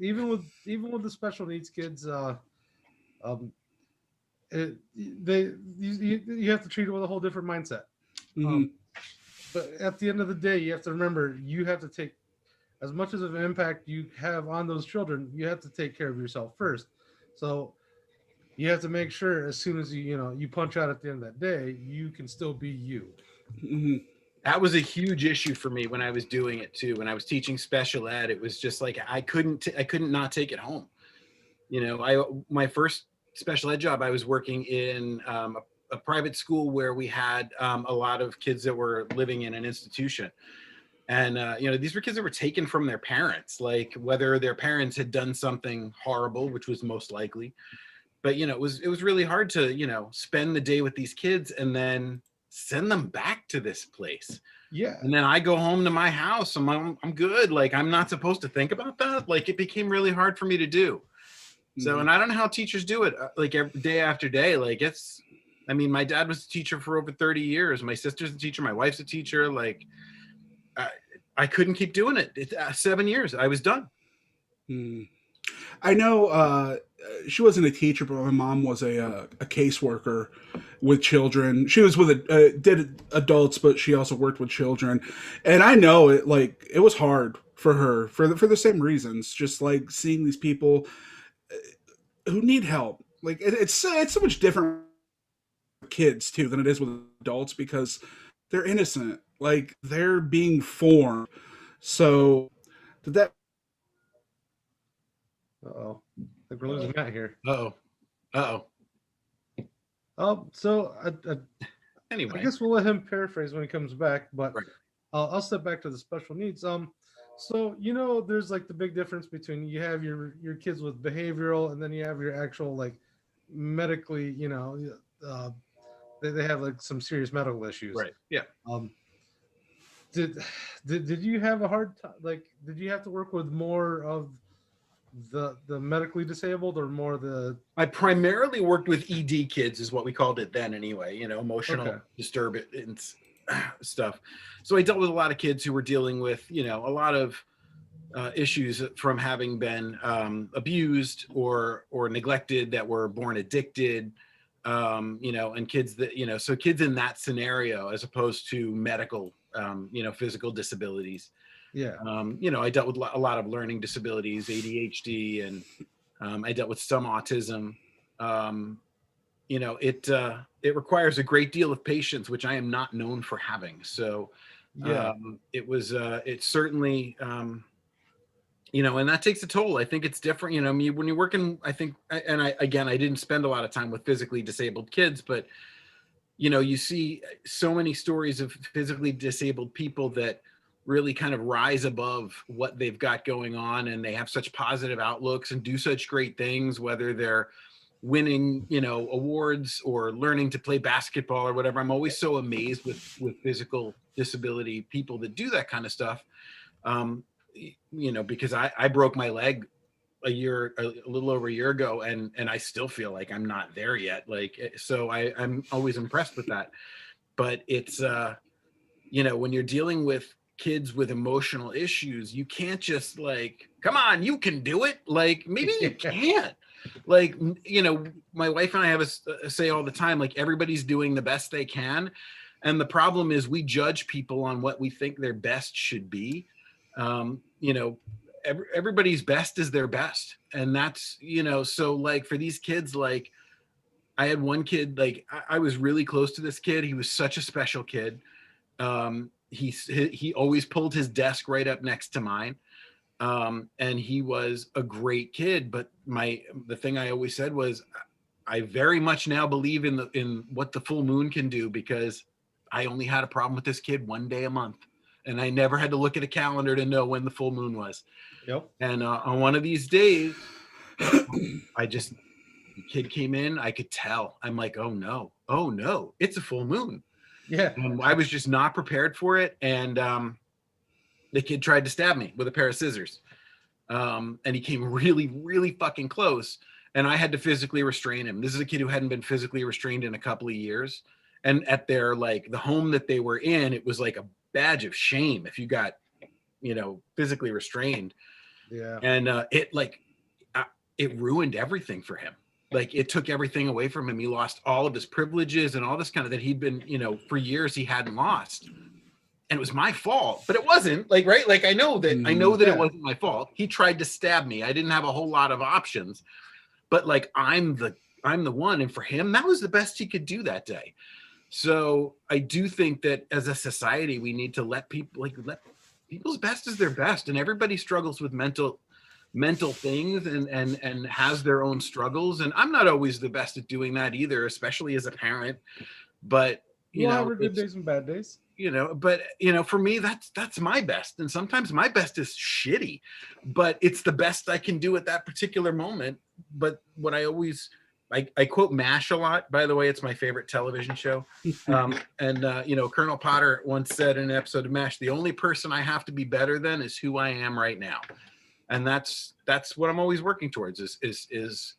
Even with the special needs kids, you have to treat it with a whole different mindset. Mm-hmm. But at the end of the day, you have to remember you have to take as much of an impact you have on those children. You have to take care of yourself first. So you have to make sure as soon as you punch out at the end of that day, you can still be you. Mm-hmm. That was a huge issue for me when I was doing it too. When I was teaching special ed, it was just like I couldn't not take it home. My first special ed job, I was working in a private school where we had a lot of kids that were living in an institution. And these were kids that were taken from their parents, like whether their parents had done something horrible, which was most likely. But it was really hard to spend the day with these kids and then send them back to this place. Yeah. And then I go home to my house. I'm good. Like, I'm not supposed to think about that. Like, it became really hard for me to do. So, and I don't know how teachers do it, like every day after day. Like, my dad was a teacher for over 30 years. My sister's a teacher. My wife's a teacher. Like, I couldn't keep doing it. 7 years. I was done. Mm. I know she wasn't a teacher, but my mom was a caseworker with children. She was did adults, but she also worked with children. And I know it was hard for her for the same reasons. Just like seeing these people who need help. Like it's so much different with kids too than it is with adults because they're innocent. Like they're being formed. So did that? Uh-oh. I think we're losing Matt here. Uh-oh. So Anyway, I guess we'll let him paraphrase when he comes back, but right. I'll step back to the special needs. So there's like the big difference between you have your kids with behavioral, and then you have your actual like medically, they have like some serious medical issues. Right. Yeah. Did you have a hard time? Like, did you have to work with more of the medically disabled or more the? I primarily worked with ED kids, is what we called it then, anyway. Emotional disturbance stuff. So I dealt with a lot of kids who were dealing with a lot of issues from having been abused or neglected, that were born addicted, and kids that so kids in that scenario, as opposed to medical physical disabilities. Yeah. I dealt with a lot of learning disabilities, ADHD, and I dealt with some autism. It requires a great deal of patience, which I am not known for having. So it certainly, and that takes a toll. I think it's different. When you're working, I think, and I didn't spend a lot of time with physically disabled kids, but you see so many stories of physically disabled people that really kind of rise above what they've got going on, and they have such positive outlooks and do such great things, whether they're winning awards or learning to play basketball or whatever. I'm always so amazed with physical disability people that do that kind of stuff, because I broke my leg a little over a year ago, and I still feel like I'm not there yet. Like, so I'm always impressed with that. But it's when you're dealing with kids with emotional issues, you can't just like come on, you can do it. Like, maybe you can't. Like, you know, my wife and I have a say all the time, like, everybody's doing the best they can. And the problem is we judge people on what we think their best should be. You know, everybody's best is their best. And that's, you know, so like for these kids, like I had one kid, like I was really close to this kid. He was such a special kid. He always pulled his desk right up next to mine. And he was a great kid, but the thing I always said was I very much now believe in what the full moon can do, because I only had a problem with this kid one day a month, and I never had to look at a calendar to know when the full moon was. Yep. And on one of these days, the kid came in, I could tell. I'm like, oh no, it's a full moon. Yeah. And I was just not prepared for it. And the kid tried to stab me with a pair of scissors. And he came really, really fucking close. And I had to physically restrain him. This is a kid who hadn't been physically restrained in a couple of years. And at their, like, the home that they were in, it was like a badge of shame if you got, you know, physically restrained. Yeah. And it ruined everything for him. Like, it took everything away from him. He lost all of his privileges and all this kind of that he'd been, you know, for years he hadn't lost. And it was my fault, but it wasn't, like, right? Like, I know that it wasn't my fault. He tried to stab me. I didn't have a whole lot of options, but like, I'm the one. And for him, that was the best he could do that day. So I do think that as a society, we need to let people's best is their best. And everybody struggles with mental things and has their own struggles. And I'm not always the best at doing that either, especially as a parent, but you know, have good days and bad days. You know, but you know, for me, that's my best. And sometimes my best is shitty, but it's the best I can do at that particular moment. But what I always, I quote MASH a lot, by the way. It's my favorite television show. You know, Colonel Potter once said in an episode of MASH, the only person I have to be better than is who I am right now. And that's what I'm always working towards is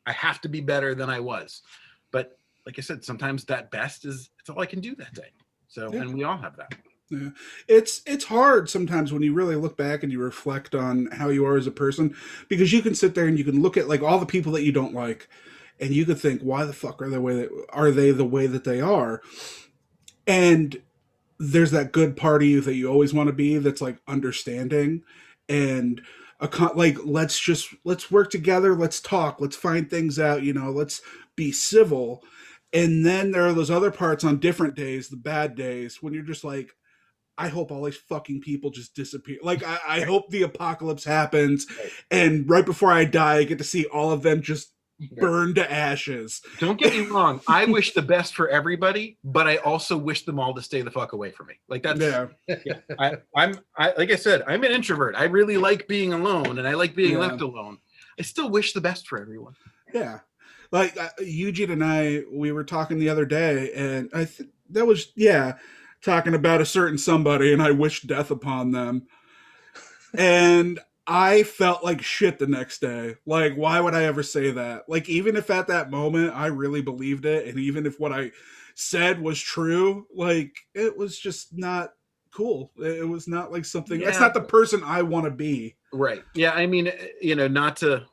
I have to be better than I was. But like I said, sometimes that best it's all I can do that day. So, yeah. And we all have that. Yeah. It's hard sometimes when you really look back and you reflect on how you are as a person, because you can sit there and you can look at like all the people that you don't like, and you could think, why the fuck are they the way that they are? And there's that good part of you that you always want to be, that's like understanding and like, let's work together, let's talk, let's find things out, you know, let's be civil. And then there are those other parts on different days, the bad days, when you're just like, I hope all these fucking people just disappear. Like, I hope the apocalypse happens, and right before I die, I get to see all of them just burn to ashes. Don't get me wrong. I wish the best for everybody, but I also wish them all to stay the fuck away from me. Like, that's, I'm like I said, I'm an introvert. I really like being alone, and I like being left alone. I still wish the best for everyone. Yeah. Like, Eugene and I, we were talking the other day, and I think that was, talking about a certain somebody, and I wished death upon them. And I felt like shit the next day. Like, why would I ever say that? Like, even if at that moment I really believed it, and even if what I said was true, like, it was just not cool. It was not like something, that's not the person I want to be. Right. Yeah. I mean, you know, not to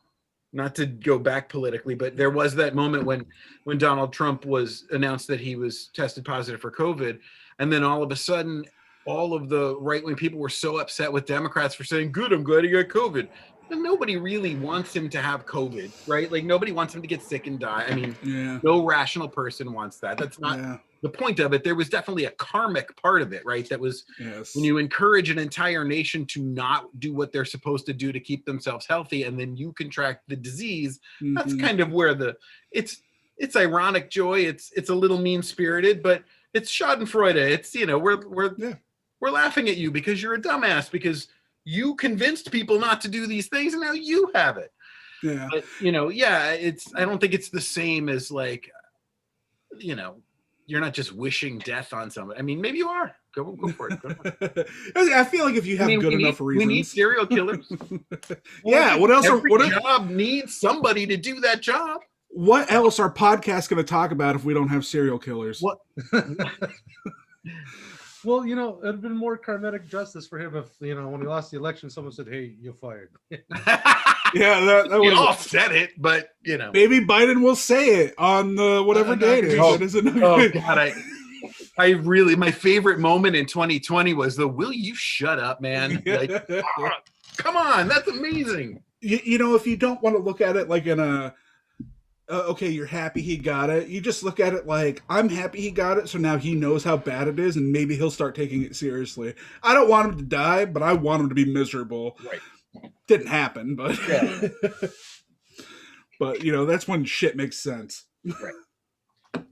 go back politically, but there was that moment when Donald Trump was announced that he was tested positive for COVID. And then all of a sudden, all of the right-wing people were so upset with Democrats for saying, good, I'm glad he got COVID. And nobody really wants him to have COVID, right? Like, nobody wants him to get sick and die. I mean, no rational person wants that. That's not the point of it. There was definitely a karmic part of it, right? That was when you encourage an entire nation to not do what they're supposed to do to keep themselves healthy, and then you contract the disease. That's kind of where it's ironic joy. It's a little mean-spirited, but it's Schadenfreude. It's, you know, we're laughing at you because you're a dumbass, because you convinced people not to do these things, and now you have it. Yeah. But, you know, I don't think it's the same as, like, you know, you're not just wishing death on somebody. I mean, maybe you are. Go for it. Go for it. I feel like if you have good enough reasons. We need serial killers. What else? Every job needs somebody to do that job. What else are podcasts going to talk about if we don't have serial killers? What? Well, it'd been more karmatic justice for him if, when he lost the election, someone said, "Hey, you're fired." Yeah, that We was all said it, but maybe Biden will say it on the whatever day it is. Oh, That isn't. Oh God, I really, my favorite moment in 2020 was the "Will you shut up, man?" Like, come on, that's amazing. If you don't want to look at it like in a okay, you're happy he got it. You just look at it like, I'm happy he got it, so now he knows how bad it is, and maybe he'll start taking it seriously. I don't want him to die, but I want him to be miserable. Right. Didn't happen, but Yeah. but that's when shit makes sense. Right.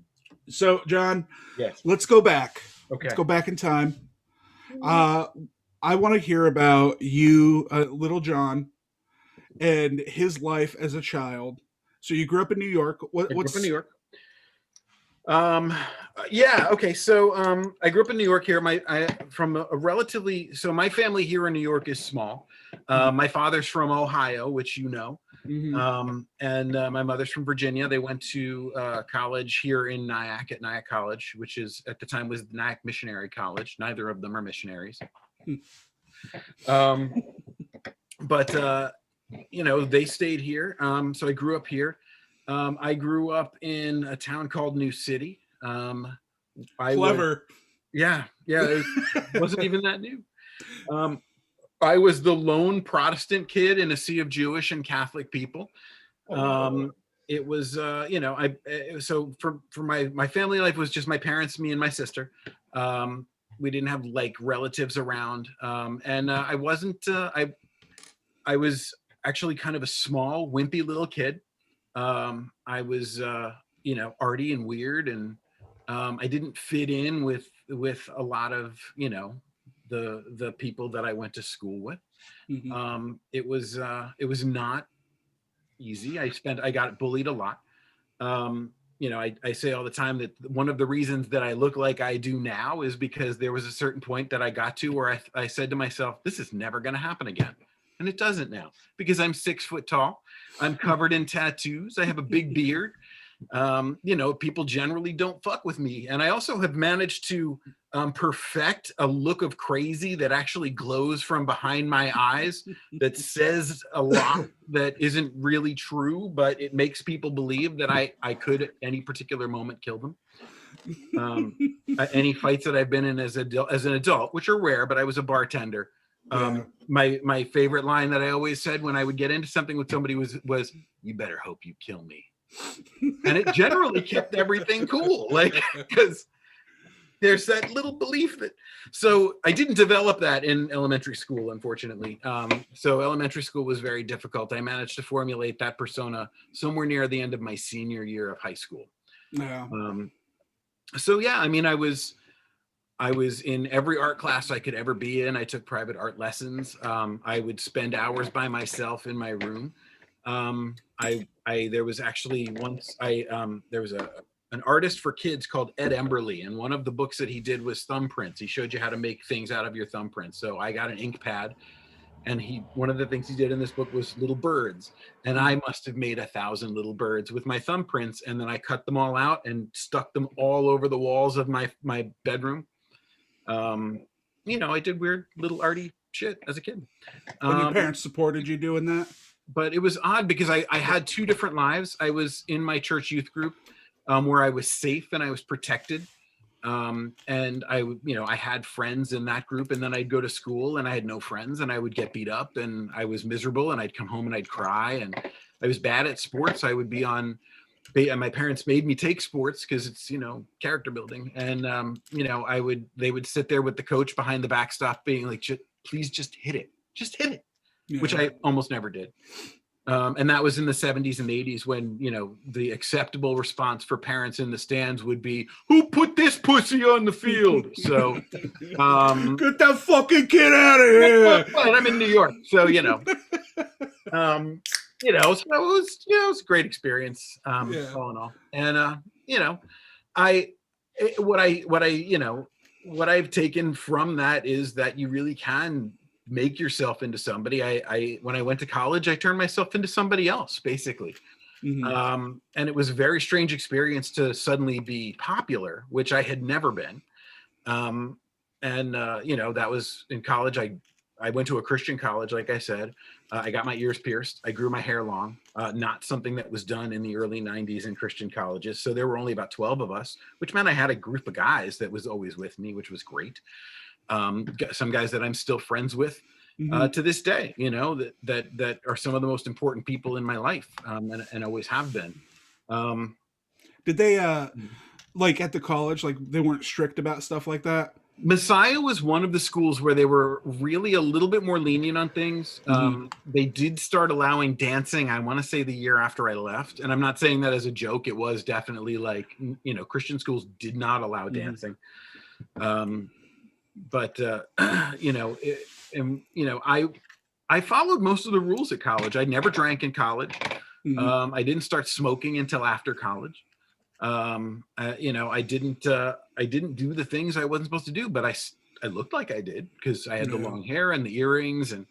So, John, Yes. let's go back. Okay. Let's go back in time. I want to hear about you, little John, and his life as a child. So you grew up in New York. I grew up in New York. Yeah. Okay. So, I grew up in New York here. From a relatively, so my family here in New York is small. My father's from Ohio, which Mhm. and my mother's from Virginia. They went to college here in Nyack at Nyack College, which is at the time was Nyack Missionary College. Neither of them are missionaries. But they stayed here. So I grew up here. I grew up in a town called New City. Clever. Yeah, it wasn't even that new. I was the lone Protestant kid in a sea of Jewish and Catholic people. It was, so for my family life was just my parents, me, and my sister. We didn't have like relatives around, and I wasn't. I was actually kind of a small, wimpy little kid. I was, arty and weird, and I didn't fit in with a lot of the people that I went to school with. Mhm. It was not easy. I got bullied a lot. I say all the time that one of the reasons that I look like I do now is because there was a certain point that I got to where I said to myself, this is never going to happen again. And it doesn't now because I'm 6 foot tall. I'm covered in tattoos. I have a big beard. People generally don't fuck with me. And I also have managed to perfect a look of crazy that actually glows from behind my eyes that says a lot that isn't really true, but it makes people believe that I could at any particular moment kill them. Any fights that I've been in as an adult, which are rare, but I was a bartender. Yeah. My favorite line that I always said when I would get into something with somebody was "You better hope you kill me." And it generally kept everything cool, like, because there's that little belief that. So I didn't develop that in elementary school, unfortunately. So elementary school was very difficult. I managed to formulate that persona somewhere near the end of my senior year of high school. Yeah. So yeah, I mean, I was in every art class I could ever be in. I took private art lessons. I would spend hours by myself in my room. There was actually once there was an artist for kids called Ed Emberley, and one of the books that he did was thumbprints. He showed you how to make things out of your thumbprints. So I got an ink pad, and one of the things he did in this book was little birds, and I must have made 1,000 little birds with my thumbprints, and then I cut them all out and stuck them all over the walls of my bedroom. I did weird little arty shit as a kid. And your parents supported you doing that? But it was odd because I had two different lives. I was in my church youth group where I was safe and I was protected. And I had friends in that group, and then I'd go to school and I had no friends and I would get beat up and I was miserable and I'd come home and I'd cry, and I was bad at sports. I would be on, my parents made me take sports because it's, character building. And, they would sit there with the coach behind the backstop being like, please just hit it. Just hit it. Yeah. Which I almost never did. And that was in the 70s and 80s when, the acceptable response for parents in the stands would be, who put this pussy on the field? So get that fucking kid out of here. Well, I'm in New York, so so it was a great experience, all in all. And what I've taken from that is that you really can make yourself into somebody. When I went to college, I turned myself into somebody else, basically. Mm-hmm. And it was a very strange experience to suddenly be popular, which I had never been. you know, that was in college. I went to a Christian college, like I said. I got my ears pierced. I grew my hair long. Not something that was done in the early 90s in Christian colleges. So there were only about 12 of us, which meant I had a group of guys that was always with me, which was great. Some guys that I'm still friends with to this day, you know, that are some of the most important people in my life, and always have been. Did they like at the college, like they weren't strict about stuff like that? Messiah was one of the schools where they were really a little bit more lenient on things. They did start allowing dancing, I want to say the year after I left. And I'm not saying that as a joke. It was definitely like, you know, Christian schools did not allow dancing. But you know, I followed most of the rules at college. I never drank in college. I didn't start smoking until after college. You know, I didn't do the things I wasn't supposed to do, but I looked like I did because I had the long hair and the earrings, and,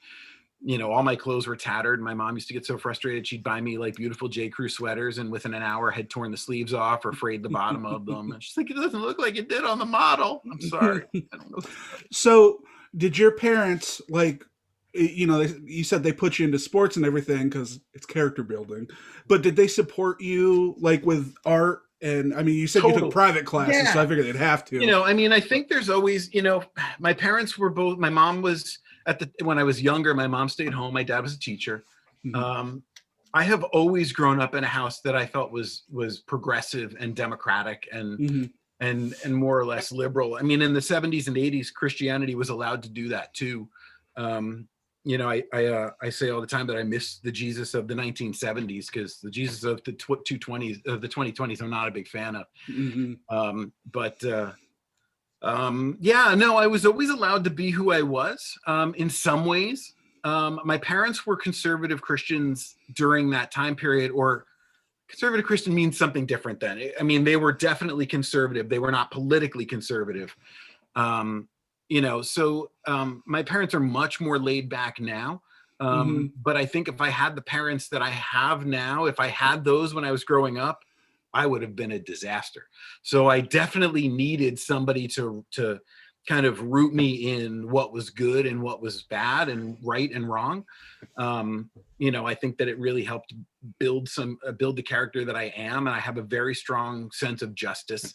you know, all my clothes were tattered. My mom used to get so frustrated. She'd buy me like beautiful J. Crew sweaters, and within an hour had torn the sleeves off or frayed the bottom of them. And she's like, it doesn't look like it did on the model. I'm sorry. I don't know. So did your parents, like, you know, you said they put you into sports and everything because it's character building, but did they support you like with art? And I mean, you said you took private classes, so I figured they'd have to. You know, I mean, I think there's always, you know, my parents were both, my mom was when I was younger, my mom stayed home. My dad was a teacher. I have always grown up in a house that I felt was progressive and democratic and more or less liberal. I mean, in the 70s and 80s, Christianity was allowed to do that too. You know, I say all the time that I miss the Jesus of the 1970s because the Jesus of the 2020s, I'm not a big fan of. Yeah, no, I was always allowed to be who I was. In some ways, my parents were conservative Christians during that time period, or conservative Christian means something different then. I mean, they were definitely conservative. They were not politically conservative. You know, so my parents are much more laid back now. But I think if I had the parents that I have now, if I had those when I was growing up, I would have been a disaster. So I definitely needed somebody to kind of root me in what was good and what was bad and right and wrong. You know, I think that it really helped build the character that I am. And I have a very strong sense of justice.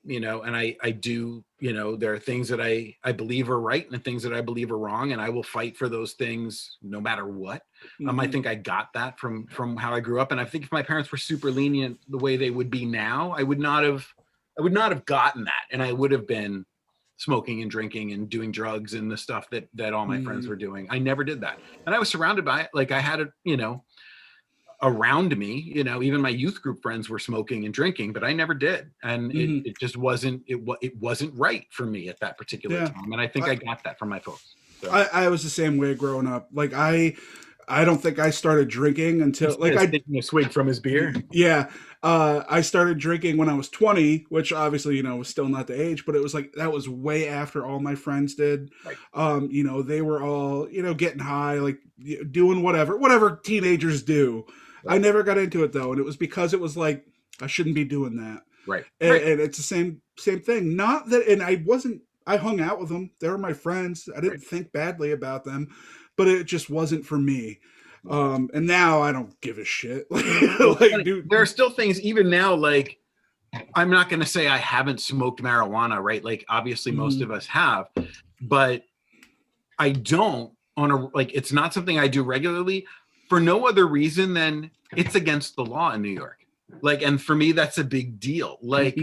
You know, and I do, you know, there are things that I believe are right and things that I believe are wrong, and I will fight for those things no matter what. I think I got that from how I grew up. And I think if my parents were super lenient the way they would be now, I would not have gotten that. And I would have been smoking and drinking and doing drugs and the stuff that all my friends were doing. I never did that. And I was surrounded by it. Like I had it, you know, around me, you know, even my youth group friends were smoking and drinking, but I never did. And it just wasn't right for me at that particular time. And I think I got that from my folks. So. I was the same way growing up. Like I don't think I started drinking until like I taking a swig from his beer. Yeah. I started drinking when I was 20, which obviously, you know, was still not the age, but it was like, that was way after all my friends did. Right. You know, they were all, you know, getting high, like doing whatever teenagers do. Right. I never got into it though. And it was because it was like, I shouldn't be doing that. Right. And it's the same thing. Not that, and I hung out with them. They were my friends. I didn't think badly about them, but it just wasn't for me. And now I don't give a shit. Like, dude, there are still things even now, like, I'm not going to say I haven't smoked marijuana, right? Like, obviously most of us have, but I don't it's not something I do regularly for no other reason than it's against the law in New York. Like, and for me, that's a big deal. Like,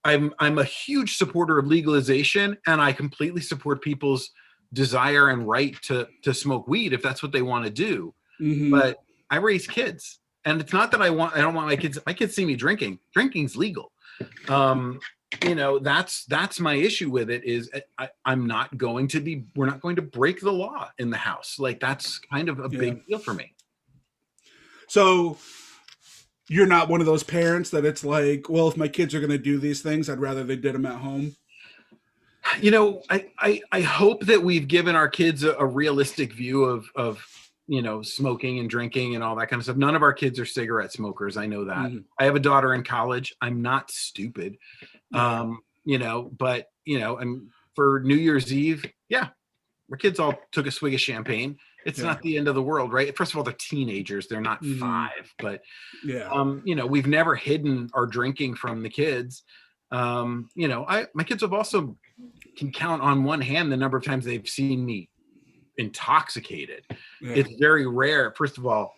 I'm a huge supporter of legalization, and I completely support people's desire and right to smoke weed if that's what they want to do. But I raise kids, and it's not that I don't want my kids see me drinking. Drinking's legal. You know, that's my issue with it is we're not going to break the law in the house. Like, that's kind of a big deal for me. So you're not one of those parents that it's like, well, if my kids are going to do these things, I'd rather they did them at home. You know, I hope that we've given our kids a realistic view of, you know, smoking and drinking and all that kind of stuff. None of our kids are cigarette smokers. I know that. I have a daughter in college. I'm not stupid. But and for New Year's Eve, yeah, our kids all took a swig of champagne. It's not the end of the world, right? First of all, they're teenagers; they're not 5, but we've never hidden our drinking from the kids. My kids have also can count on one hand the number of times they've seen me intoxicated. It's very rare. First of all,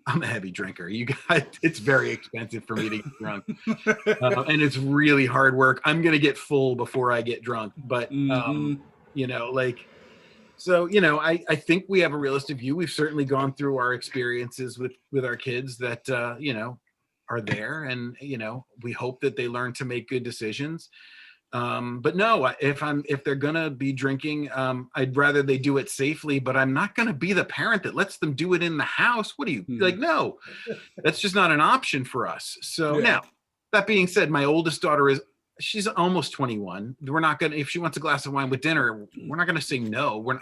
I'm a heavy drinker. You guys, it's very expensive for me to get drunk, and it's really hard work. I'm gonna get full before I get drunk, but I think we have a realistic view. We've certainly gone through our experiences with our kids that are there, and we hope that they learn to make good decisions. But no, if they're gonna be drinking, I'd rather they do it safely, but I'm not gonna be the parent that lets them do it in the house. What do you like? No, that's just not an option for us. So now, that being said, my oldest daughter she's almost 21. We're not gonna, if she wants a glass of wine with dinner, we're not gonna say no. We're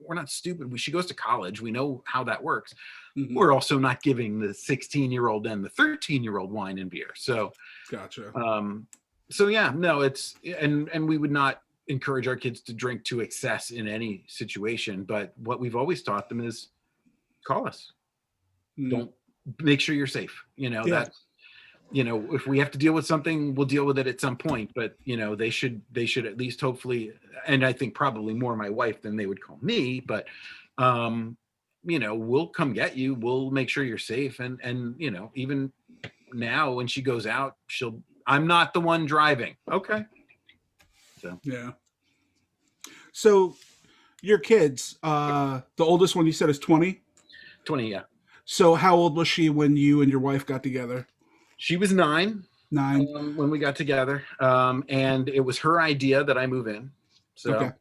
not stupid. She goes to college. We know how that works. We're also not giving the 16-year-old and the 13-year-old wine and beer. So gotcha. So yeah, no, it's and we would not encourage our kids to drink to excess in any situation. But what we've always taught them is call us. Don't make sure you're safe. That's if we have to deal with something, we'll deal with it at some point. But they should at least hopefully, and I think probably more my wife than they would call me. But we'll come get you. We'll make sure you're safe. And even now when she goes out, I'm not the one driving. Okay. So yeah. So your kids, the oldest one you said is 20? 20, yeah. So how old was she when you and your wife got together? She was 9. 9. When we got together. And it was her idea that I move in. So okay.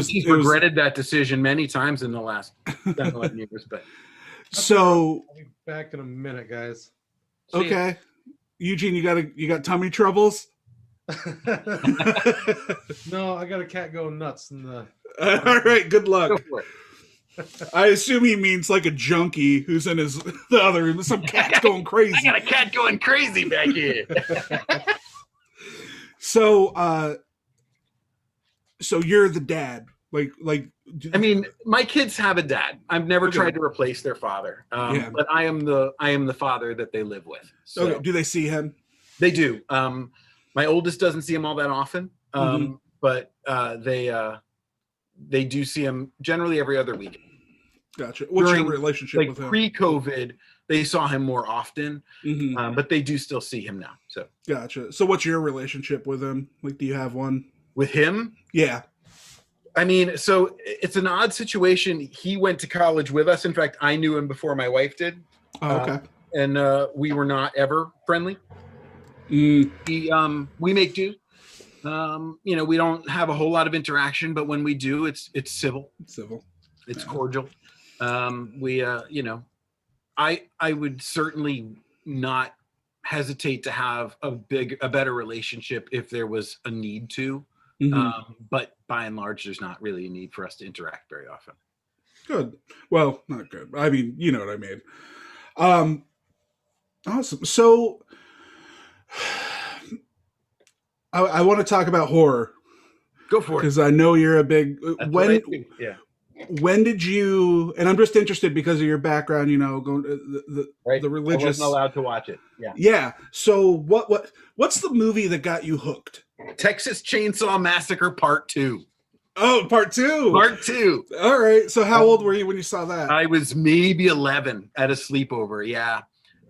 She's regretted that decision many times in the last 10, 11 years. But so I'll be back in a minute, guys. Okay. Eugene, you got tummy troubles? No, I got a cat going nuts in the. All right, good luck. I assume he means like a junkie who's in the other room. Some cat's going crazy. I got a cat going crazy back here. So you're the dad. Like. I mean, my kids have a dad. I've never tried to replace their father, but I am the father that they live with. So. Okay. Do they see him? They do. My oldest doesn't see him all that often, but they do see him generally every other week. Gotcha. What's your relationship with him? Pre-COVID, they saw him more often, but they do still see him now. So gotcha. So what's your relationship with him? Like, do you have one? With him? Yeah. I mean, so it's an odd situation. He went to college with us. In fact, I knew him before my wife did. Oh, okay. And we were not ever friendly. We make do. We don't have a whole lot of interaction, but when we do, it's civil. It's cordial. I would certainly not hesitate to have a better relationship if there was a need to. But by and large, there's not really a need for us to interact very often. Good. Well, not good. I mean, you know what I mean. Awesome. So I want to talk about horror. Go for it. Because I know you're a big... Yeah. When did you... And I'm just interested because of your background, going the religious... I wasn't allowed to watch it. Yeah. Yeah. So what's the movie that got you hooked? Texas Chainsaw Massacre Part 2. Oh, Part 2. Part 2. All right. So how old were you when you saw that? I was maybe 11 at a sleepover. Yeah.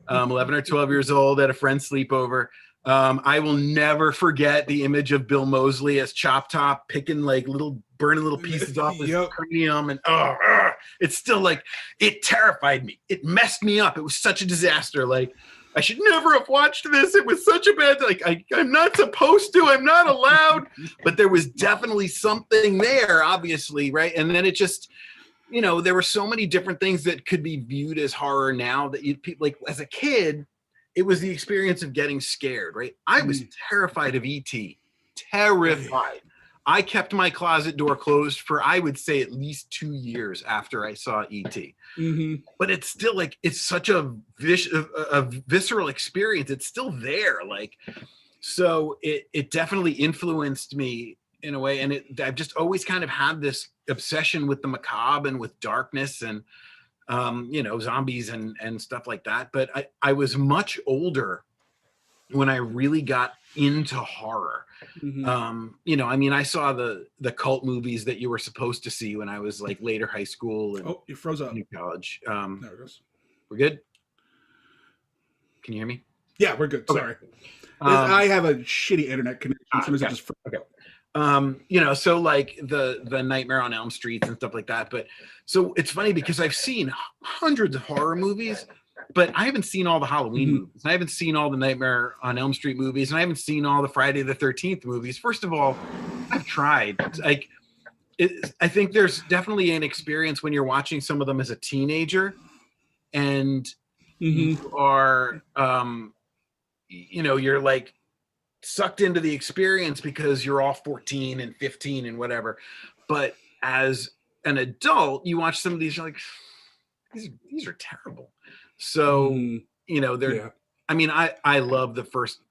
11 or 12 years old at a friend's sleepover. I will never forget the image of Bill Moseley as Chop Top picking burning little pieces off his cranium. And it's still it terrified me. It messed me up. It was such a disaster. I should never have watched this. It was such a bad, I'm not supposed to, I'm not allowed, but there was definitely something there, obviously. Right. And then it just, there were so many different things that could be viewed as horror now that as a kid, it was the experience of getting scared. Right. I was terrified of E.T. Terrified. I kept my closet door closed for, I would say, at least 2 years after I saw E.T. But it's still it's such a visceral experience. It's still there. So it definitely influenced me in a way, and I've just always kind of had this obsession with the macabre and with darkness and zombies and stuff like that. But I was much older when I really got into horror. I saw the cult movies that you were supposed to see when I was like later high school and you froze up. college. There it goes. We're good. Can you hear me? Yeah, we're good. Okay. Sorry. I have a shitty internet connection. Sometimes okay. it just okay. So like the Nightmare on Elm Street and stuff like that. But so it's funny because I've seen hundreds of horror movies, but I haven't seen all the Halloween movies. I haven't seen all the Nightmare on Elm Street movies, and I haven't seen all the Friday the 13th movies. First of all, I've tried. Like, I think there's definitely an experience when you're watching some of them as a teenager, and you are, you're like sucked into the experience because you're all 14 and 15 and whatever. But as an adult, you watch some of these, you're like, these are terrible. So, they're, Yeah. I mean, I love the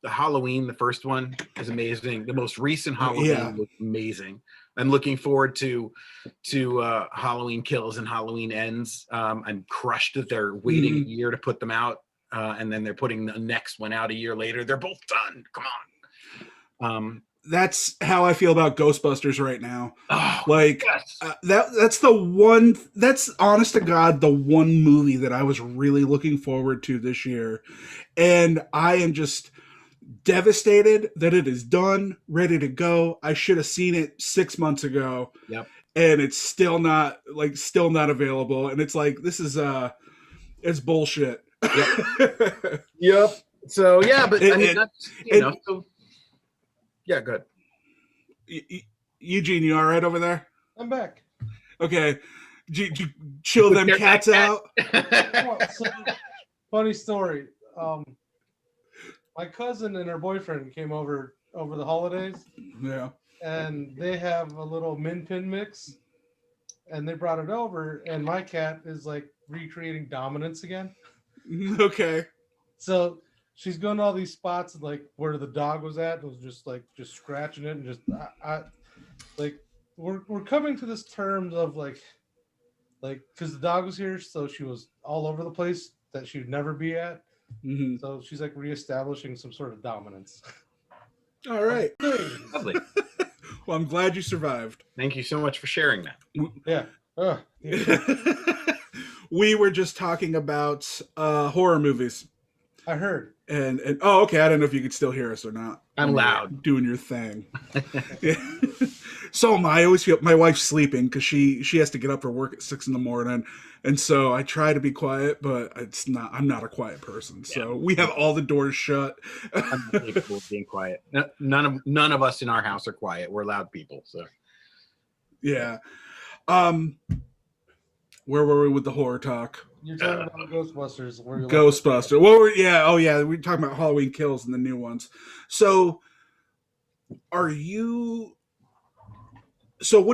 Halloween. The first one is amazing. The most recent Halloween was amazing. I'm looking forward to Halloween Kills and Halloween Ends. I'm crushed that they're waiting a year to put them out. And then they're putting the next one out a year later. They're both done. Come on. That's how I feel about Ghostbusters right now. Oh, like yes. that's honest to God, the one movie that I was really looking forward to this year. And I am just devastated that it is done, ready to go. I should have seen it 6 months ago. Yep. And it's still not available. And it's like, this is it's bullshit. Yep. Yep. So yeah, but I mean that's so yeah, good. Eugene, you all right over there? I'm back. Okay. Did you chill them cats out? So, funny story. My cousin and her boyfriend came over the holidays. Yeah. And they have a little min pin mix. And they brought it over, and my cat is like recreating dominance again. Okay. So she's going to all these spots like where the dog was at. It was just scratching it and just like we're coming to this terms of like because the dog was here, so she was all over the place that she'd never be at. So she's like reestablishing some sort of dominance. All right. Lovely. Well, I'm glad you survived. Thank you so much for sharing that. Yeah. We were just talking about horror movies. I heard. And oh, okay. I don't know if you could still hear us or not. I'm loud. Doing your thing. Yeah. So am I. I always feel my wife's sleeping because she has to get up for work at 6 a.m. And so I try to be quiet, but I'm not a quiet person. So we have all the doors shut. I'm capable of being quiet. None of us in our house are quiet. We're loud people. So yeah. Where were we with the horror talk? You're talking about Ghostbusters. Ghostbusters. Well, we're talking about Halloween Kills and the new ones. So what do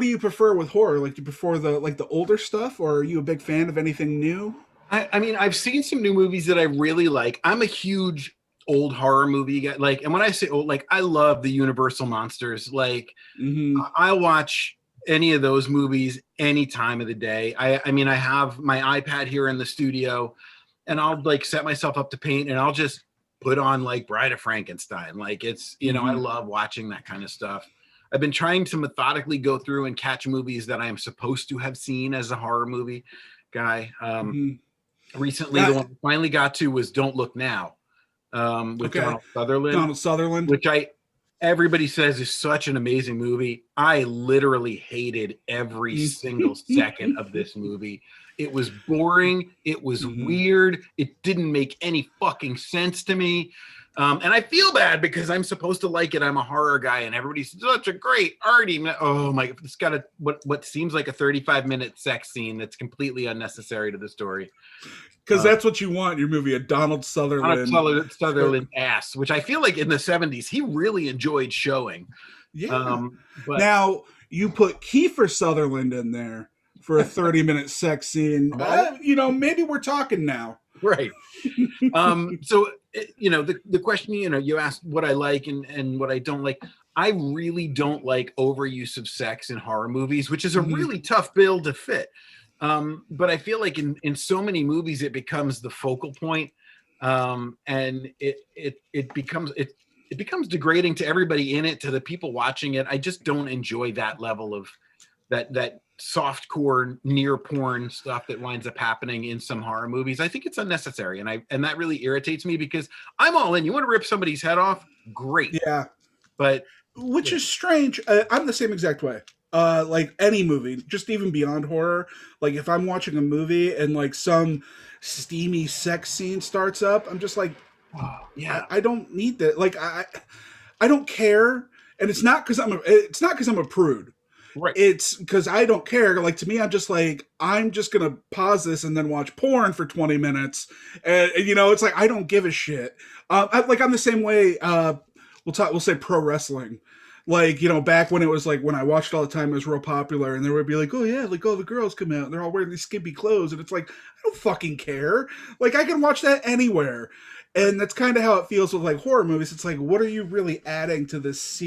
you prefer with horror? Like, do you prefer the older stuff, or are you a big fan of anything new? I mean, I've seen some new movies that I really like. I'm a huge old horror movie guy. Like, and when I say old, like, I love the Universal monsters. Like, I watch any of those movies any time of the day. I mean, I have my iPad here in the studio, and I'll like set myself up to paint, and I'll just put on like Bride of Frankenstein. Like, it's I love watching that kind of stuff. I've been trying to methodically go through and catch movies that I am supposed to have seen as a horror movie guy. Recently, the one I finally got to was Don't Look Now with Donald Sutherland. Which everybody says is such an amazing movie. I literally hated every single second of this movie. It was boring. It was weird. It didn't make any fucking sense to me. And I feel bad because I'm supposed to like it. I'm a horror guy, and everybody's such a great arty. Oh my! It's got what seems like a 35-minute sex scene that's completely unnecessary to the story. Because that's what you want in your movie, a Donald Sutherland ass, which I feel like in the 70s he really enjoyed showing. Yeah. But now you put Kiefer Sutherland in there for a 30-minute sex scene. Maybe we're talking now. Right. So the question, you asked what I like and what I don't like. I really don't like overuse of sex in horror movies, which is a really tough bill to fit. But I feel like in so many movies it becomes the focal point, and it becomes degrading to everybody in it, to the people watching it. I just don't enjoy that level of that soft core near porn stuff that winds up happening in some horror movies. I think it's unnecessary, and that really irritates me, because I'm all in. You want to rip somebody's head off? Great. Yeah. But which is strange. I'm the same exact way. Like any movie, just even beyond horror. Like if I'm watching a movie and like some steamy sex scene starts up, I'm just like, yeah, I don't need that. Like I don't care, and it's not because I'm a prude. Right. It's because I don't care. Like to me, I'm just like, I'm just gonna pause this and then watch porn for 20 minutes. And it's like I don't give a shit. I'm the same way. We'll say pro wrestling. Like, back when it was like, when I watched all the time, it was real popular, and there would be like, oh yeah, like all the girls come out and they're all wearing these skimpy clothes, and it's like, I don't fucking care. Like I can watch that anywhere. And that's kind of how it feels with like horror movies. It's like, what are you really adding to this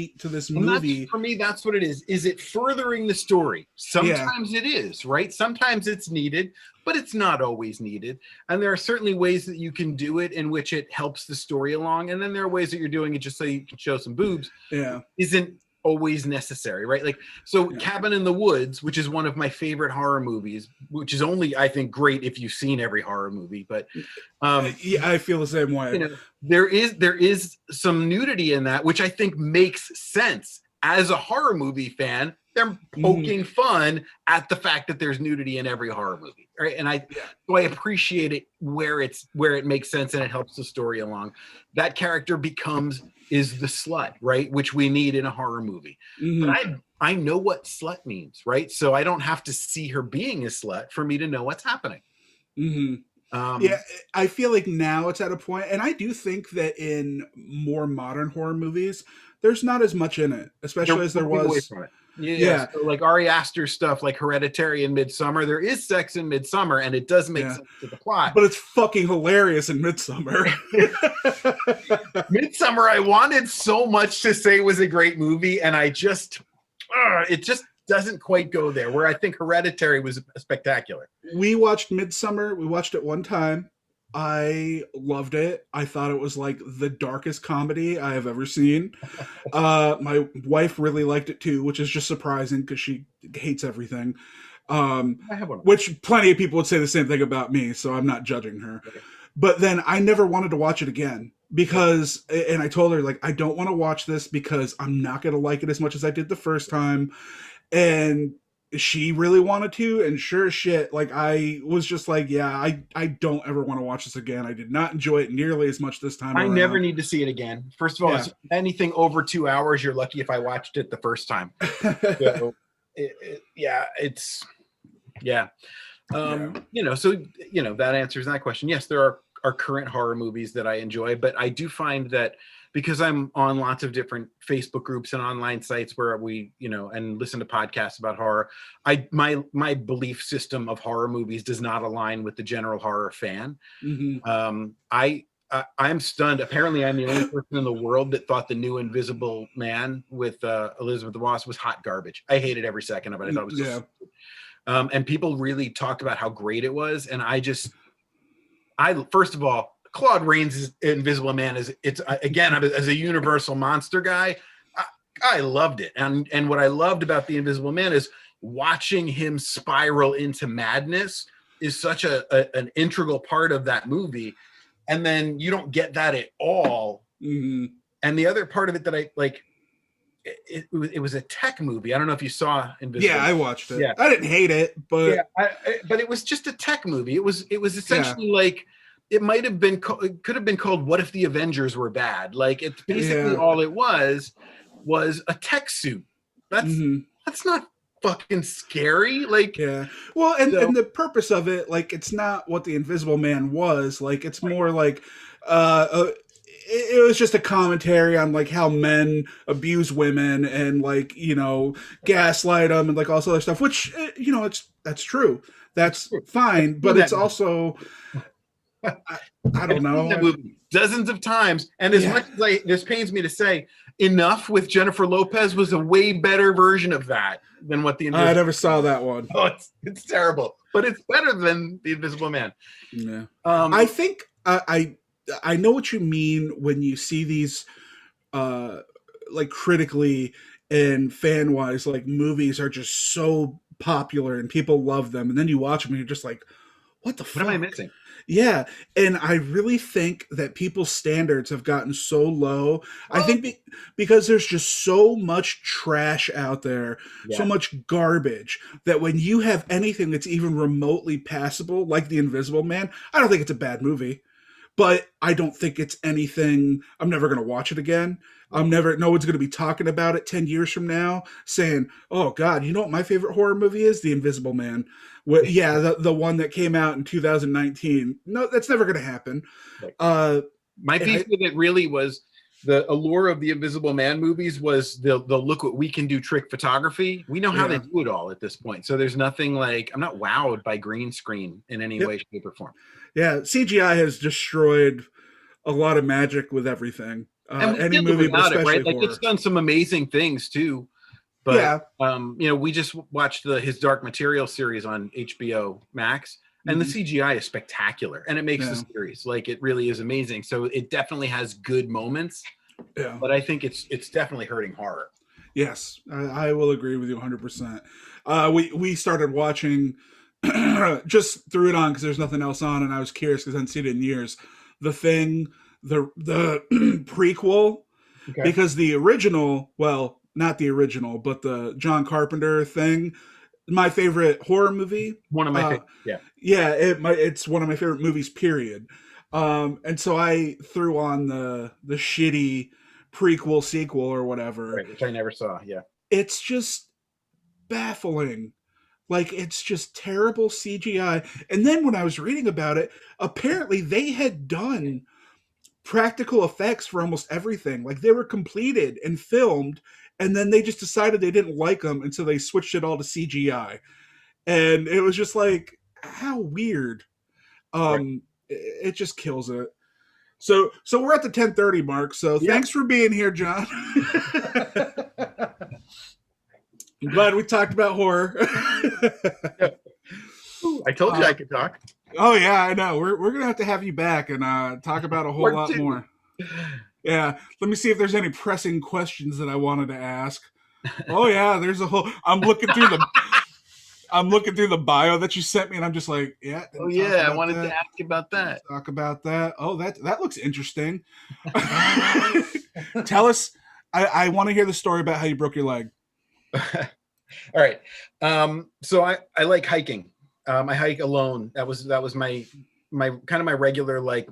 movie? For me, that's what it is. Is it furthering the story? Sometimes it is, right? Sometimes it's needed, but it's not always needed. And there are certainly ways that you can do it in which it helps the story along. And then there are ways that you're doing it just so you can show some boobs. Yeah. Isn't always necessary, right? Like, so Cabin in the Woods, which is one of my favorite horror movies, which is only, I think, great if you've seen every horror movie, but yeah, I feel the same way. There is some nudity in that, which I think makes sense. As a horror movie fan, they're poking fun at the fact that there's nudity in every horror movie, right? And so I appreciate it where it makes sense and it helps the story along. That character is the slut, right? Which we need in a horror movie. But I know what slut means, right? So I don't have to see her being a slut for me to know what's happening. Yeah, I feel like now it's at a point, and I do think that in more modern horror movies, there's not as much in it, especially as there was. Yeah. So like Ari Aster's stuff, like Hereditary and Midsommar, there is sex in Midsommar, and it does make sense to the plot. But it's fucking hilarious in Midsommar. Midsommar, I wanted so much to say was a great movie, and it just doesn't quite go there, where I think Hereditary was spectacular. We watched Midsommar. We watched it one time. I loved it. I thought it was like the darkest comedy I have ever seen. My wife really liked it too, which is just surprising because she hates everything. Which plenty of people would say the same thing about me, so I'm not judging her. Okay. But then I never wanted to watch it again because, and I told her, like, I don't want to watch this because I'm not going to like it as much as I did the first time. And she really wanted to, and sure as shit, like I was just like, yeah, I don't ever want to watch this again. I did not enjoy it nearly as much this time. I never need to see it again. First of all, anything over 2 hours, you're lucky if I watched it the first time. So, that answers that question. Yes, there are current horror movies that I enjoy, but I do find that because I'm on lots of different Facebook groups and online sites where we, and listen to podcasts about horror, my belief system of horror movies does not align with the general horror fan. I'm stunned. Apparently, I'm the only person in the world that thought the new Invisible Man with Elizabeth Moss was hot garbage. I hated every second of it. I thought it was so stupid. And people really talked about how great it was, and first of all, Claude Rains' Invisible Man as a Universal monster guy, I loved it. And what I loved about the Invisible Man is watching him spiral into madness is such an integral part of that movie. And then you don't get that at all. And the other part of it that I like, it was a tech movie. I don't know if you saw Invisible. Yeah, I watched it. Yeah. I didn't hate it, but but it was just a tech movie. It was essentially like, it could have been called "What If the Avengers Were Bad?" Like it's basically all it was a tech suit. That's not fucking scary. Like well, and the purpose of it, like it's not what the Invisible Man was. Like it's more like it was just a commentary on like how men abuse women and like gaslight them and like all this other stuff. Which that's true. That's fine, but it's also. I don't I've seen that know. movie dozens of times, and as Yeah. much as this pains me to say, Enough with Jennifer Lopez was a way better version of that than what the I Invisible. never saw that one. Oh, it's terrible, but it's better than the Invisible Man. Yeah. I think I know what you mean when you see these like critically and fan wise, like movies are just so popular and people love them, and then you watch them and you're just like, what the What fuck? am I missing? Yeah, and I really think that people's standards have gotten so low. I think because there's just so much trash out there, so Yeah. much garbage, that when you have anything that's even remotely passable, like The Invisible Man, I don't think it's a bad movie. But I don't think it's anything. I'm never going to watch it again. No one's going to be talking about it 10 years from now saying, oh, God, you know what my favorite horror movie is? The Invisible Man. Well, yeah, the one that came out in 2019. No, that's never going to happen. Right. My beef with it really was the allure of the Invisible Man movies was the look what we can do trick photography. We know how they do it all at this point. So there's nothing like, I'm not wowed by green screen in any way, shape, or form. Yeah, CGI has destroyed a lot of magic with everything. And we any can't live movie, but without it, especially right? Like horror. it's done some amazing things too. But we just watched His Dark Material series on HBO Max, and the CGI is spectacular, and it makes the series like it really is amazing. So it definitely has good moments. Yeah, but I think it's definitely hurting horror. Yes, I will agree with you 100%. We started watching, just threw it on because there's nothing else on, and I was curious because I hadn't seen it in years. The Thing, the prequel, because the original, well, not the original, but the John Carpenter Thing, my favorite horror movie. One of my favorite, it's one of my favorite movies, period. And so I threw on the shitty prequel, sequel, or whatever, right, which I never saw. Yeah, it's just baffling. Like, it's just terrible CGI. And then when I was reading about it, apparently they had done practical effects for almost everything. Like, they were completed and filmed, and then they just decided they didn't like them, and so they switched it all to CGI. And it was just like, how weird. It just kills it. So we're at the 10:30 mark. So thanks for being here, John. I'm glad we talked about horror. I told you I could talk. Oh yeah, I know. We're gonna have to have you back and talk about a whole lot more. Yeah. Let me see if there's any pressing questions that I wanted to ask. Oh yeah, there's a whole. I'm looking through the bio that you sent me, and I'm just like, yeah. Oh yeah, I wanted to ask about that. Talk about that. Oh, that looks interesting. Tell us. I want to hear the story about how you broke your leg. All right. So I like hiking. I hike alone. That was my kind of my regular, like,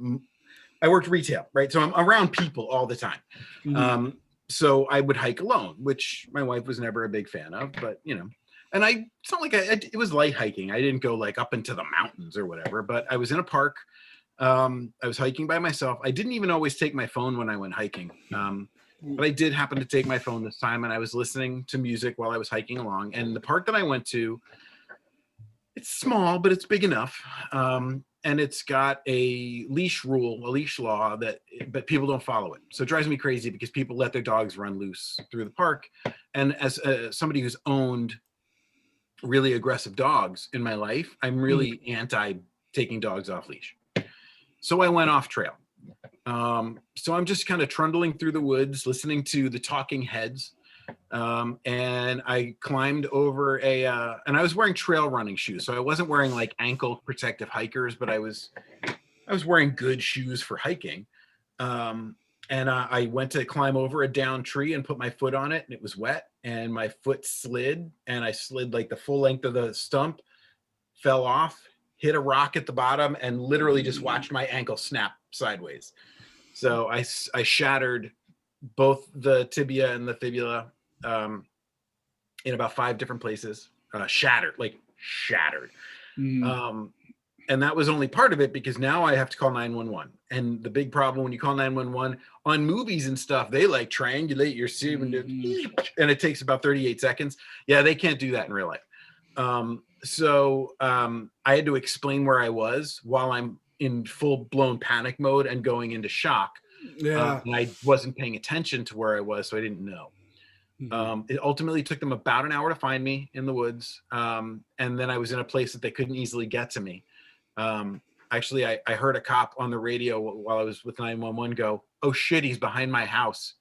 I worked retail, right? So I'm around people all the time. Mm-hmm. So I would hike alone, which my wife was never a big fan of, but and it's not like it was light hiking. I didn't go like up into the mountains or whatever, but I was in a park. I was hiking by myself. I didn't even always take my phone when I went hiking. But I did happen to take my phone this time, and I was listening to music while I was hiking along. And the park that I went to, it's small, but it's big enough. And it's got a leash law but people don't follow it. So it drives me crazy because people let their dogs run loose through the park. And as somebody who's owned really aggressive dogs in my life, I'm really anti taking dogs off leash. So I went off trail. So I'm just kind of trundling through the woods, listening to the Talking Heads. And I climbed over and I was wearing trail running shoes. So I wasn't wearing like ankle protective hikers, but I was wearing good shoes for hiking. And I went to climb over a down tree and put my foot on it, and it was wet, and my foot slid, and I slid like the full length of the stump, fell off, hit a rock at the bottom, and literally just watched my ankle snap sideways. So I shattered both the tibia and the fibula in about 5 different places. Shattered. And that was only part of it, because now I have to call 911. And the big problem when you call 911 on movies and stuff, they like triangulate your semen, and it takes about 38 seconds. Yeah, they can't do that in real life. So I had to explain where I was while I'm in full blown panic mode and going into shock. Yeah. And I wasn't paying attention to where I was, so I didn't know. It ultimately took them about an hour to find me in the woods. And then I was in a place that they couldn't easily get to me. Actually, I heard a cop on the radio while I was with 911 go, "Oh shit, he's behind my house."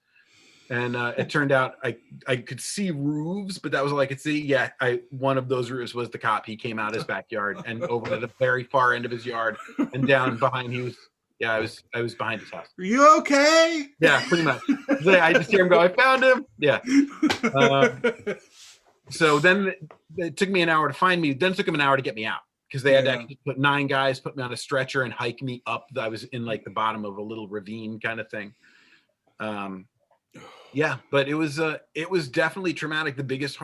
And it turned out I could see roofs, but that was all I could see. Yeah, one of those roofs was the cop. He came out his backyard and over to the very far end of his yard and down behind. I was behind his house. Are you okay? Yeah, pretty much. I just hear him go, "I found him." Yeah. So then it took me an hour to find me. Then it took him an hour to get me out because they had to actually put 9 guys, put me on a stretcher and hike me up. I was in like the bottom of a little ravine kind of thing. Yeah, but it was definitely traumatic. The biggest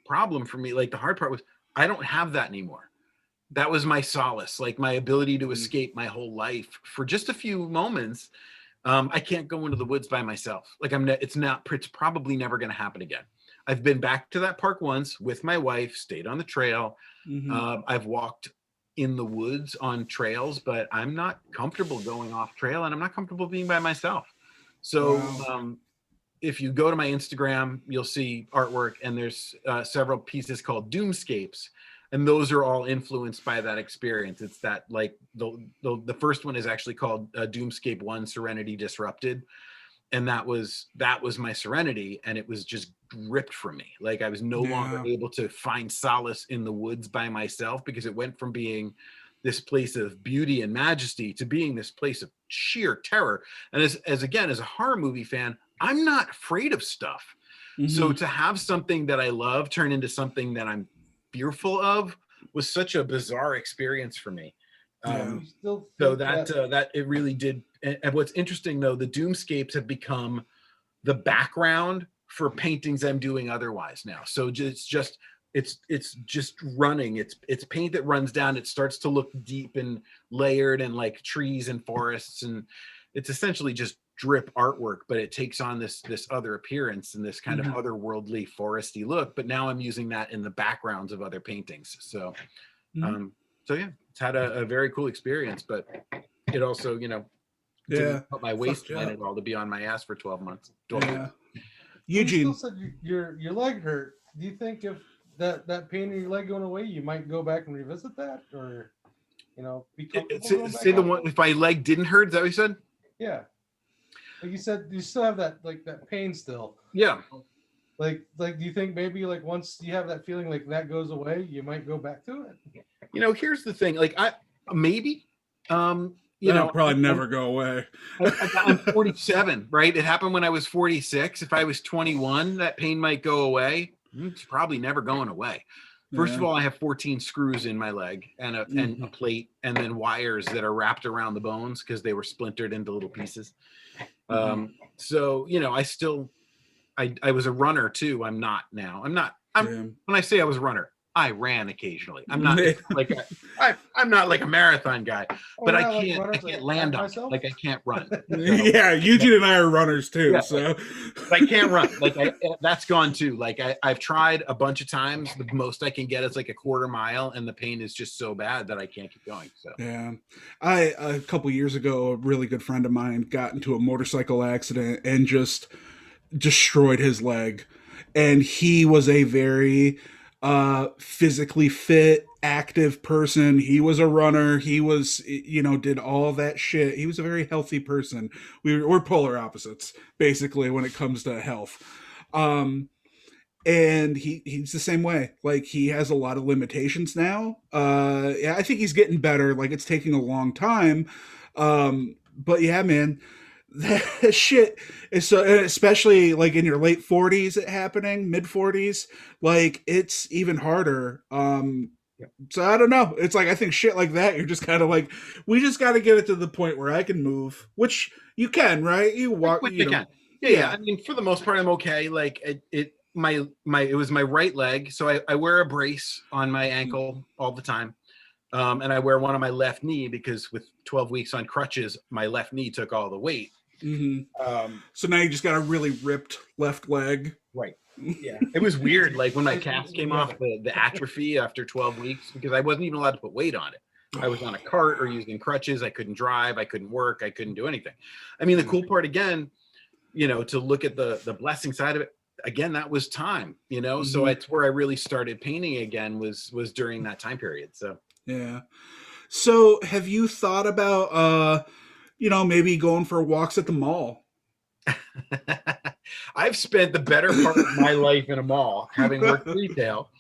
problem for me, like the hard part was I don't have that anymore. That was my solace, like my ability to escape my whole life for just a few moments. I can't go into the woods by myself. Like it's probably never going to happen again. I've been back to that park once with my wife, stayed on the trail. I've walked in the woods on trails, but I'm not comfortable going off trail and I'm not comfortable being by myself. So, if you go to my Instagram, you'll see artwork and there's several pieces called Doomscapes. And those are all influenced by that experience. It's that like the first one is actually called Doomscape 1 Serenity Disrupted. And that was my serenity. And it was just ripped from me. Like I was no longer able to find solace in the woods by myself because it went from being this place of beauty and majesty to being this place of sheer terror. And as a horror movie fan, I'm not afraid of stuff. So to have something that I love turn into something that I'm fearful of was such a bizarre experience for me. So that it really did. And what's interesting though, the Doomscapes have become the background for paintings I'm doing otherwise now. So it's just running. It's paint that runs down. It starts to look deep and layered and like trees and forests, and it's essentially just drip artwork, but it takes on this other appearance and this kind of otherworldly foresty look. But now I'm using that in the backgrounds of other paintings. So, yeah, it's had a very cool experience, but it also, didn't put my waist in it all to be on my ass for 12 months. Eugene, you still said your leg hurt. Do you think if that pain in your leg going away, you might go back and revisit that, or be comfortable? Say the one if my leg didn't hurt. Is that what you said? Yeah. Like you said, you still have that pain still. Yeah. Like do you think maybe like once you have that feeling like that goes away, you might go back to it? Here's the thing. Like maybe, that'll probably never go away. I'm 47, right? It happened when I was 46. If I was 21, that pain might go away. It's probably never going away. First of all, I have 14 screws in my leg and a plate, and then wires that are wrapped around the bones because they were splintered into little pieces. So, I was a runner too. I'm not now. When I say I was a runner, I ran occasionally. I'm not I'm not like a marathon guy, but I can't land on it. Like I can't run. Yeah, Eugene and I are runners too. Yeah. So but I can't run. Like that's gone too. Like I've tried a bunch of times. The most I can get is like a quarter mile, and the pain is just so bad that I can't keep going. So yeah, a couple years ago, a really good friend of mine got into a motorcycle accident and just destroyed his leg, and he was a very physically fit, active person. He was a runner. He was, did all that shit. He was a very healthy person. We're polar opposites, basically, when it comes to health. And he's the same way. Like, he has a lot of limitations now. Yeah, I think he's getting better. Like, it's taking a long time. But yeah, man, that shit is so, especially like in your late 40s, it happening, mid 40s, like it's even harder. So I don't know. It's like, I think shit like that, you're just kind of like, we just got to get it to the point where I can move, which you can, right? You walk, you can. Yeah. I mean, for the most part, I'm okay. Like it was my right leg. So I wear a brace on my ankle all the time. And I wear one on my left knee because with 12 weeks on crutches, my left knee took all the weight. So now you just got a really ripped left leg. Right. Yeah. It was weird. Like when my calf came off, the atrophy after 12 weeks, because I wasn't even allowed to put weight on it. I was on a cart or using crutches. I couldn't drive. I couldn't work. I couldn't do anything. I mean, the cool part again, to look at the blessing side of it, again, that was time, so it's where I really started painting again was during that time period. So yeah. So have you thought about, maybe going for walks at the mall? I've spent the better part of my life in a mall, having worked retail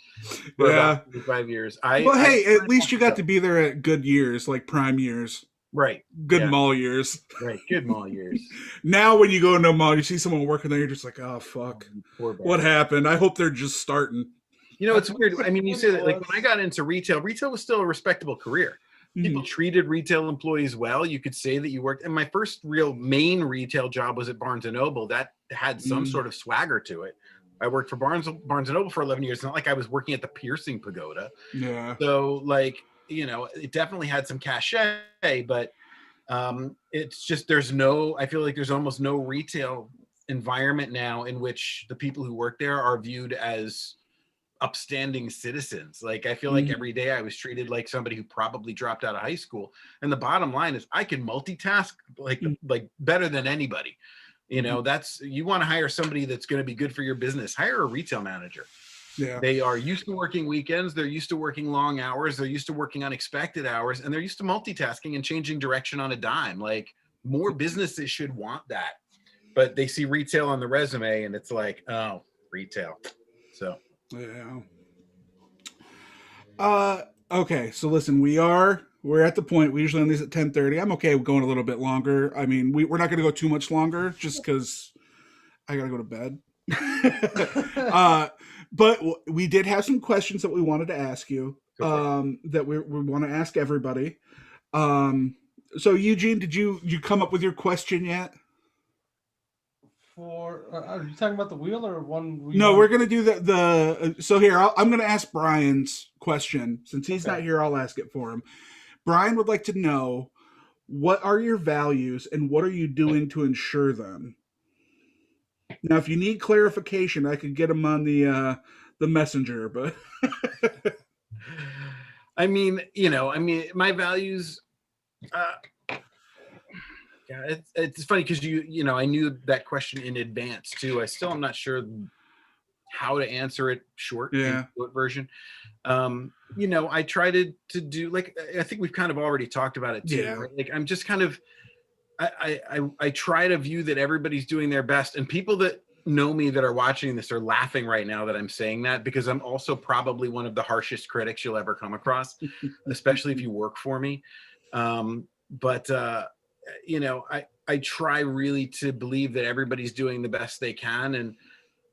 for Yeah. about 5 years. Well, hey, at least you got to be there at good years, like prime years, right. good Yeah. mall years. Right. Good mall years. Now, when you go into a mall, you see someone working there, you're just like, oh, fuck. Poor What bastard. happened? I hope they're just starting. It's weird. I mean, you say that, like, when I got into retail was still a respectable career. People treated retail employees well. You could say that you worked. And my first real main retail job was at Barnes & Noble. That had some sort of swagger to it. I worked for Barnes & Noble for 11 years. It's not like I was working at the Piercing Pagoda. Yeah. So, like, it definitely had some cachet, but it's just I feel like there's almost no retail environment now in which the people who work there are viewed as upstanding citizens. Like, I feel like every day I was treated like somebody who probably dropped out of high school. And the bottom line is I can multitask like better than anybody. That's, you want to hire somebody that's going to be good for your business, hire a retail manager. Yeah. They are used to working weekends. They're used to working long hours. They're used to working unexpected hours, and they're used to multitasking and changing direction on a dime. Like, more businesses should want that, but they see retail on the resume and it's like, oh, retail. So Yeah. Okay, so listen, we're at the point. We usually end these at 10:30. I'm okay with going a little bit longer. I mean, we're not going to go too much longer just because I got to go to bed. But we did have some questions that we wanted to ask you, that we want to ask everybody. So Eugene, did you come up with your question yet? Are you talking about the wheel or one? No, we're gonna do the. So here, I'm gonna ask Brian's question since he's not here. I'll ask it for him. Brian would like to know, what are your values and what are you doing to ensure them? Now, if you need clarification, I could get him on the messenger, but I mean, my values. Yeah, it's funny because I knew that question in advance too. I still am not sure how to answer it short version. I try to do, like, I think we've kind of already talked about it too. Yeah. Right? Like, I'm just kind of I try to view that everybody's doing their best, and people that know me that are watching this are laughing right now that I'm saying that, because I'm also probably one of the harshest critics you'll ever come across, especially if you work for me. I try really to believe that everybody's doing the best they can, and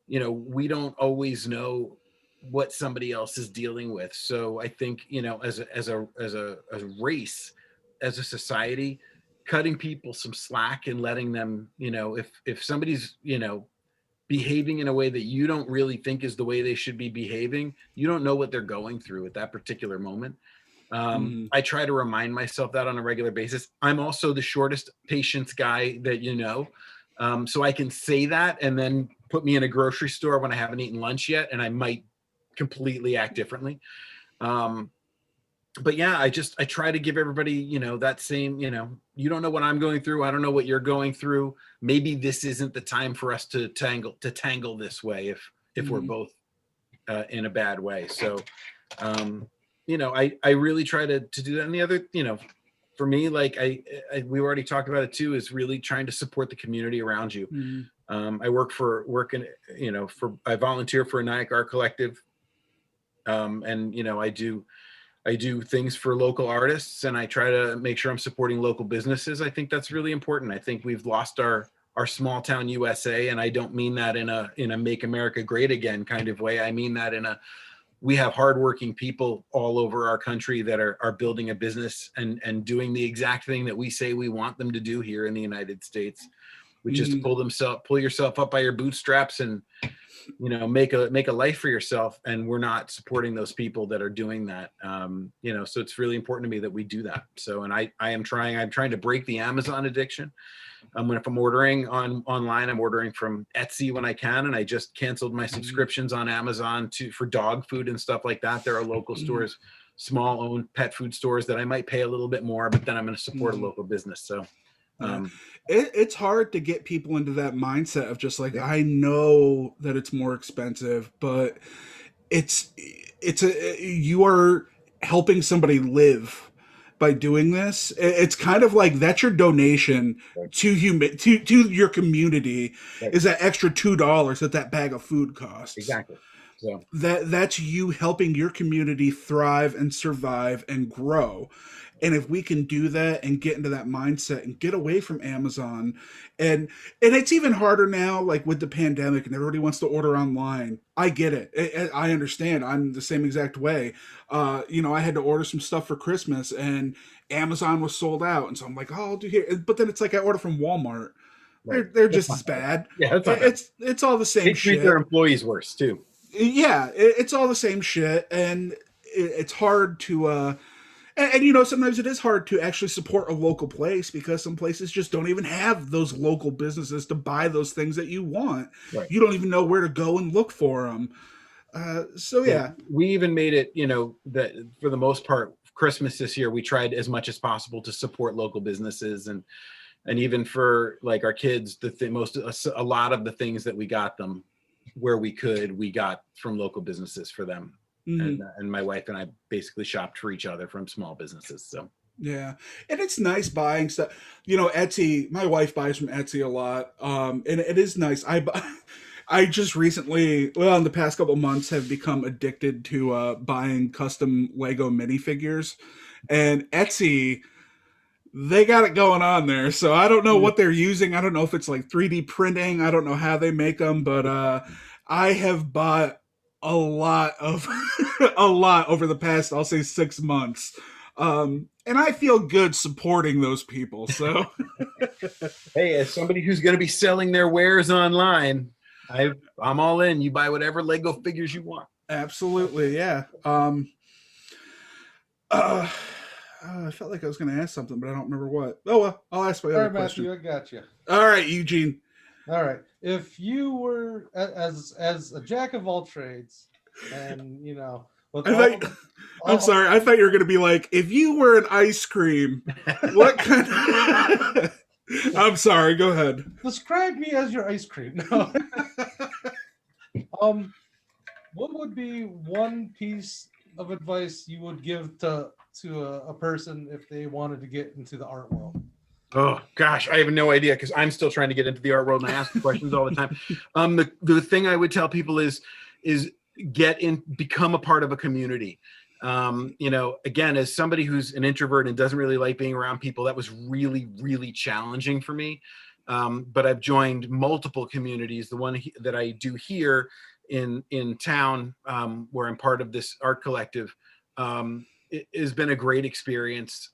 we don't always know what somebody else is dealing with. So I think, as a race, as a society, cutting people some slack and letting them, if somebody's, behaving in a way that you don't really think is the way they should be behaving, you don't know what they're going through at that particular moment. I try to remind myself that on a regular basis. I'm also the shortest patience guy that so I can say that and then put me in a grocery store when I haven't eaten lunch yet, and I might completely act differently. But yeah, I try to give everybody, that same, you don't know what I'm going through. I don't know what you're going through. Maybe this isn't the time for us to tangle this way if we're both in a bad way. So, I really try to do that. And the other, for me, like we already talked about it too, is really trying to support the community around you. I I volunteer for a Nyack Art Collective. And, I do things for local artists, and I try to make sure I'm supporting local businesses. I think that's really important. I think we've lost our small town USA. And I don't mean that in a make America great again kind of way. I mean that we have hardworking people all over our country that are building a business and doing the exact thing that we say we want them to do here in the United States, which is to pull yourself up by your bootstraps and make a life for yourself, and we're not supporting those people that are doing that. So it's really important to me that we do that. So, and I'm trying to break the Amazon addiction. If I'm ordering online, I'm ordering from Etsy when I can, and I just canceled my subscriptions on Amazon for dog food and stuff like that. There are local stores, small owned pet food stores that I might pay a little bit more, but then I'm going to support a local business. So it's hard to get people into that mindset of just like, I know that it's more expensive, but you are helping somebody live by doing this. It's kind of like that's your donation to your community, is that extra $2 that bag of food costs. Exactly. So that's you helping your community thrive and survive and grow. And if we can do that and get into that mindset and get away from Amazon, and it's even harder now, like with the pandemic and everybody wants to order online. I get it. I understand. I'm the same exact way. I had to order some stuff for Christmas and Amazon was sold out. And so I'm like, oh, I'll do here. But then it's like I order from Walmart. right. They're just as bad. Yeah, that's not bad. It's all the same They treat shit. their employees worse too. Yeah, it's all the same shit, and it's hard to and sometimes it is hard to actually support a local place because some places just don't even have those local businesses to buy those things that you want. Right. You don't even know where to go and look for them. So yeah, we even made it, that for the most part, Christmas this year, we tried as much as possible to support local businesses, and even for like our kids, a lot of the things that we got them where we got from local businesses for them. And my wife and I basically shopped for each other from small businesses. So yeah, and it's nice buying stuff. Etsy. My wife buys from Etsy a lot, and it is nice. I just recently, in the past couple months, have become addicted to buying custom Lego minifigures, and Etsy. They got it going on there, so I don't know what they're using. I don't know if it's like 3D printing. I don't know how they make them, but I have bought a lot over the past, I'll say, 6 months, and I feel good supporting those people. So, hey, as somebody who's going to be selling their wares online, I'm all in. You buy whatever Lego figures you want. Absolutely, yeah. I felt like I was going to ask something, but I don't remember what. Oh, well, I'll ask my other question. Matthew, I got you. All right, Eugene. All right. If you were as a jack of all trades, and I'm sorry. I thought you were going to be like, if you were an ice cream, what kind of... I'm sorry. Go ahead. Describe me as your ice cream. No. What would be one piece of advice you would give to a person if they wanted to get into the art world? Oh gosh, I have no idea because I'm still trying to get into the art world and I ask questions all the time. The thing I would tell people is become a part of a community. Again, as somebody who's an introvert and doesn't really like being around people, that was really, really challenging for me. But I've joined multiple communities. The one that I do here in town, where I'm part of this art collective, it has been a great experience.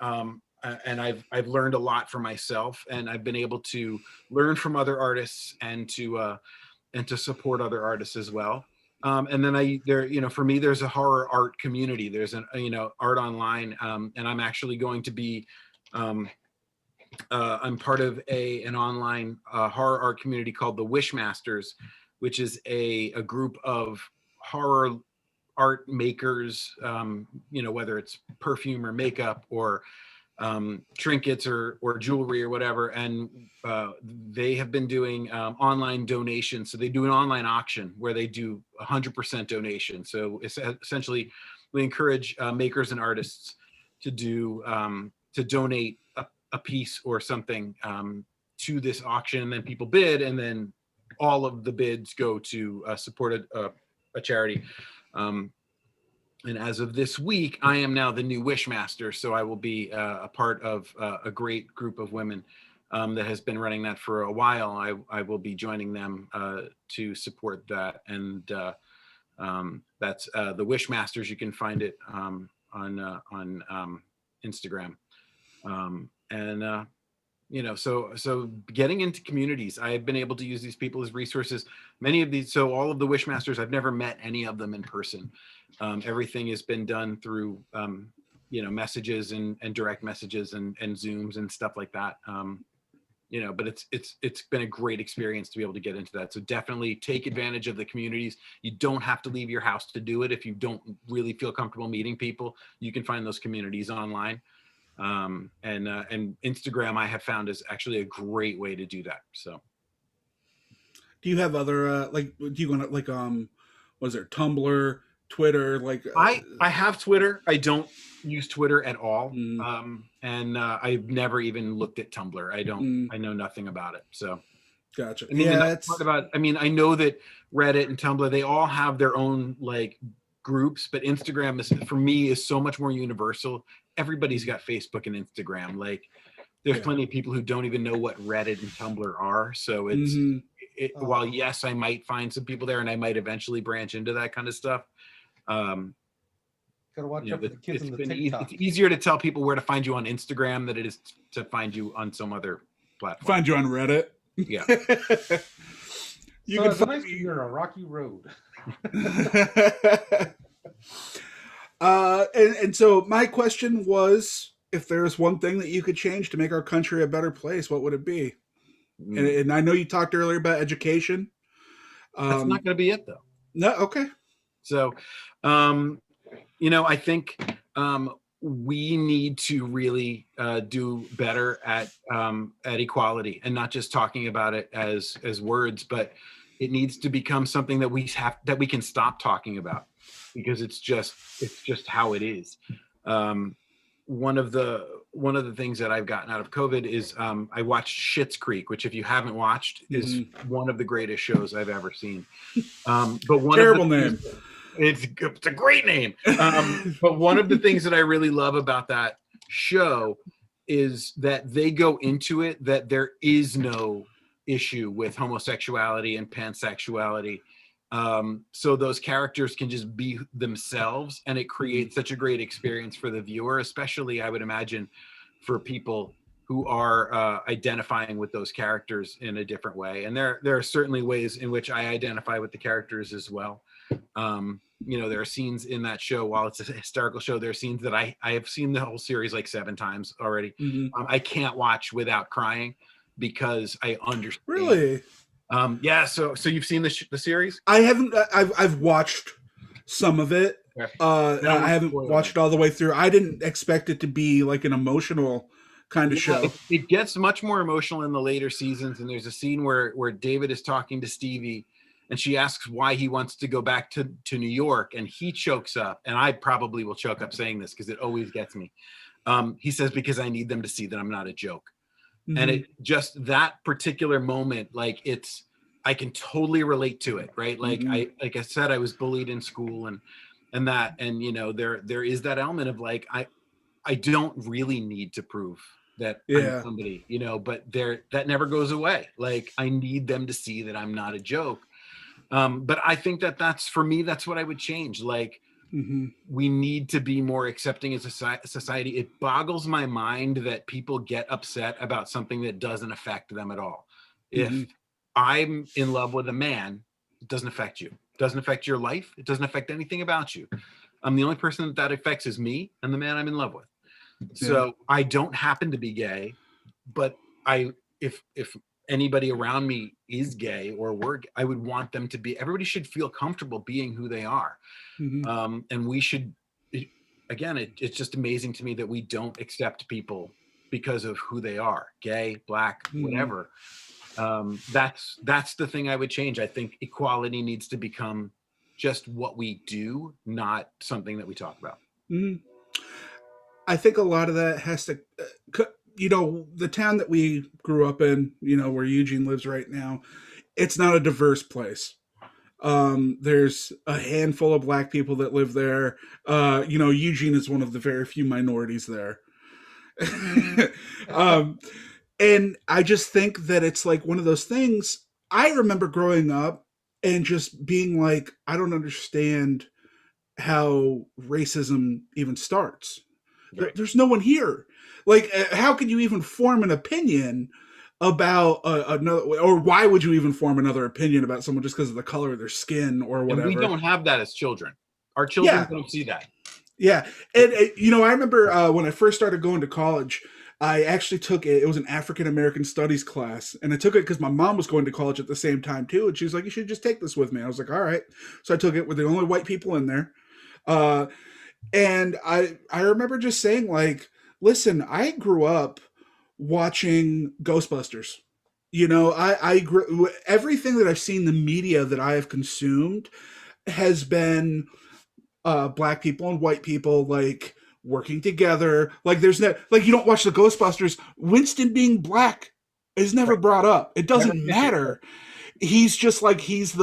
And I've learned a lot for myself, and I've been able to learn from other artists and to support other artists as well. And then for me, there's a horror art community. There's art online, and I'm actually going to be, I'm part of an online horror art community called the Wishmasters, which is a group of horror art makers, whether it's perfume or makeup or trinkets or jewelry or whatever, and they have been doing online donations. So they do an online auction where they do 100% donation. So it's essentially, we encourage makers and artists to donate a piece or something to this auction, and then people bid, and then all of the bids go to support a charity. And as of this week, I am now the new Wishmaster. So I will be a part of a great group of women that has been running that for a while. I will be joining them to support that. And that's the Wishmasters. You can find it on Instagram. And So getting into communities, I've been able to use these people as resources. Many of these, so all of the Wishmasters, I've never met any of them in person. Everything has been done through messages and direct messages and Zooms and stuff like that. But it's been a great experience to be able to get into that. So definitely take advantage of the communities. You don't have to leave your house to do it. If you don't really feel comfortable meeting people, you can find those communities online. And Instagram I have found is actually a great way to do that. So Do you have other do you want to was there Tumblr, Twitter, I have Twitter. I don't use Twitter at all. Mm. And I've never even looked at Tumblr. I know nothing about it. So Gotcha. I mean, yeah, the nice part about, I know that Reddit and Tumblr, they all have their own groups, but Instagram for me is so much more universal. Everybody's got Facebook and Instagram. There's plenty of people who don't even know what Reddit and Tumblr are. So while yes, I might find some people there and I might eventually branch into that kind of stuff. Gotta watch out for the kids in the TikTok. It's easier to tell people where to find you on Instagram than it is to find you on some other platform. Find you on Reddit. Yeah. You can find you're a rocky road. And so my question was, if there's one thing that you could change to make our country a better place, what would it be? And I know you talked earlier about education. That's not going to be it, though. No, okay. So, I think we need to really do better at equality, and not just talking about it as words, but it needs to become something that we can stop talking about, because it's just how it is. One of the things that I've gotten out of COVID is I watched Schitt's Creek, which if you haven't watched is one of the greatest shows I've ever seen. But one terrible name. It's a great name. But one of the things that I really love about that show is that they go into it that there is no issue with homosexuality and pansexuality. So those characters can just be themselves, and it creates such a great experience for the viewer, especially I would imagine for people who are identifying with those characters in a different way. And there are certainly ways in which I identify with the characters as well. There are scenes in that show, while it's a historical show, there are scenes that I have seen the whole series 7 times already. I can't watch without crying because I understand. Really? Yeah. So you've seen the series? I haven't. I've watched some of it. I haven't watched it all the way through. I didn't expect it to be an emotional kind of show. It gets much more emotional in the later seasons. And there's a scene where David is talking to Stevie, and she asks why he wants to go back to New York, and he chokes up. And I probably will choke up saying this because it always gets me. He says, because I need them to see that I'm not a joke. And it just, that particular moment, I can totally relate to it, right? Like I said, I was bullied in school and there is that element of I don't really need to prove that I'm somebody, but that never goes away. I need them to see that I'm not a joke. But I think that's, for me, that's what I would change. We need to be more accepting as a society. It boggles my mind that people get upset about something that doesn't affect them at all. If I'm in love with a man, it doesn't affect you. It doesn't affect your life. It doesn't affect anything about you. The only person that affects is me and the man I'm in love with. So I don't happen to be gay, but if anybody around me is gay or I would want them to be. Everybody should feel comfortable being who they are. And we should, again, it's just amazing to me that we don't accept people because of who they are, gay, black, whatever. That's the thing I would change. I think equality needs to become just what we do, not something that we talk about. I think a lot of that has to, the town that we grew up in, where Eugene lives right now, it's not a diverse place. There's a handful of black people that live there. Eugene is one of the very few minorities there. And I just think that it's one of those things. I remember growing up and just being I don't understand how racism even starts. Right. There's no one here. Like, how can you even form an opinion about another, or why would you even form another opinion about someone just because of the color of their skin or whatever? And we don't have that as children. Our children Yeah. don't see that. Yeah. And, I remember when I first started going to college, I actually took it. It was an African American studies class, and I took it because my mom was going to college at the same time too. And she was like, "You should just take this with me." I was like, "All right." So I took it. We're the only white people in there, uh, and I remember just saying like, "Listen, I grew up watching Ghostbusters. I grew everything that I've seen the media that I have consumed has been black people and white people like working together. Like there's no like you don't watch the Ghostbusters. Winston being black is never brought up. It doesn't matter. He's just like he's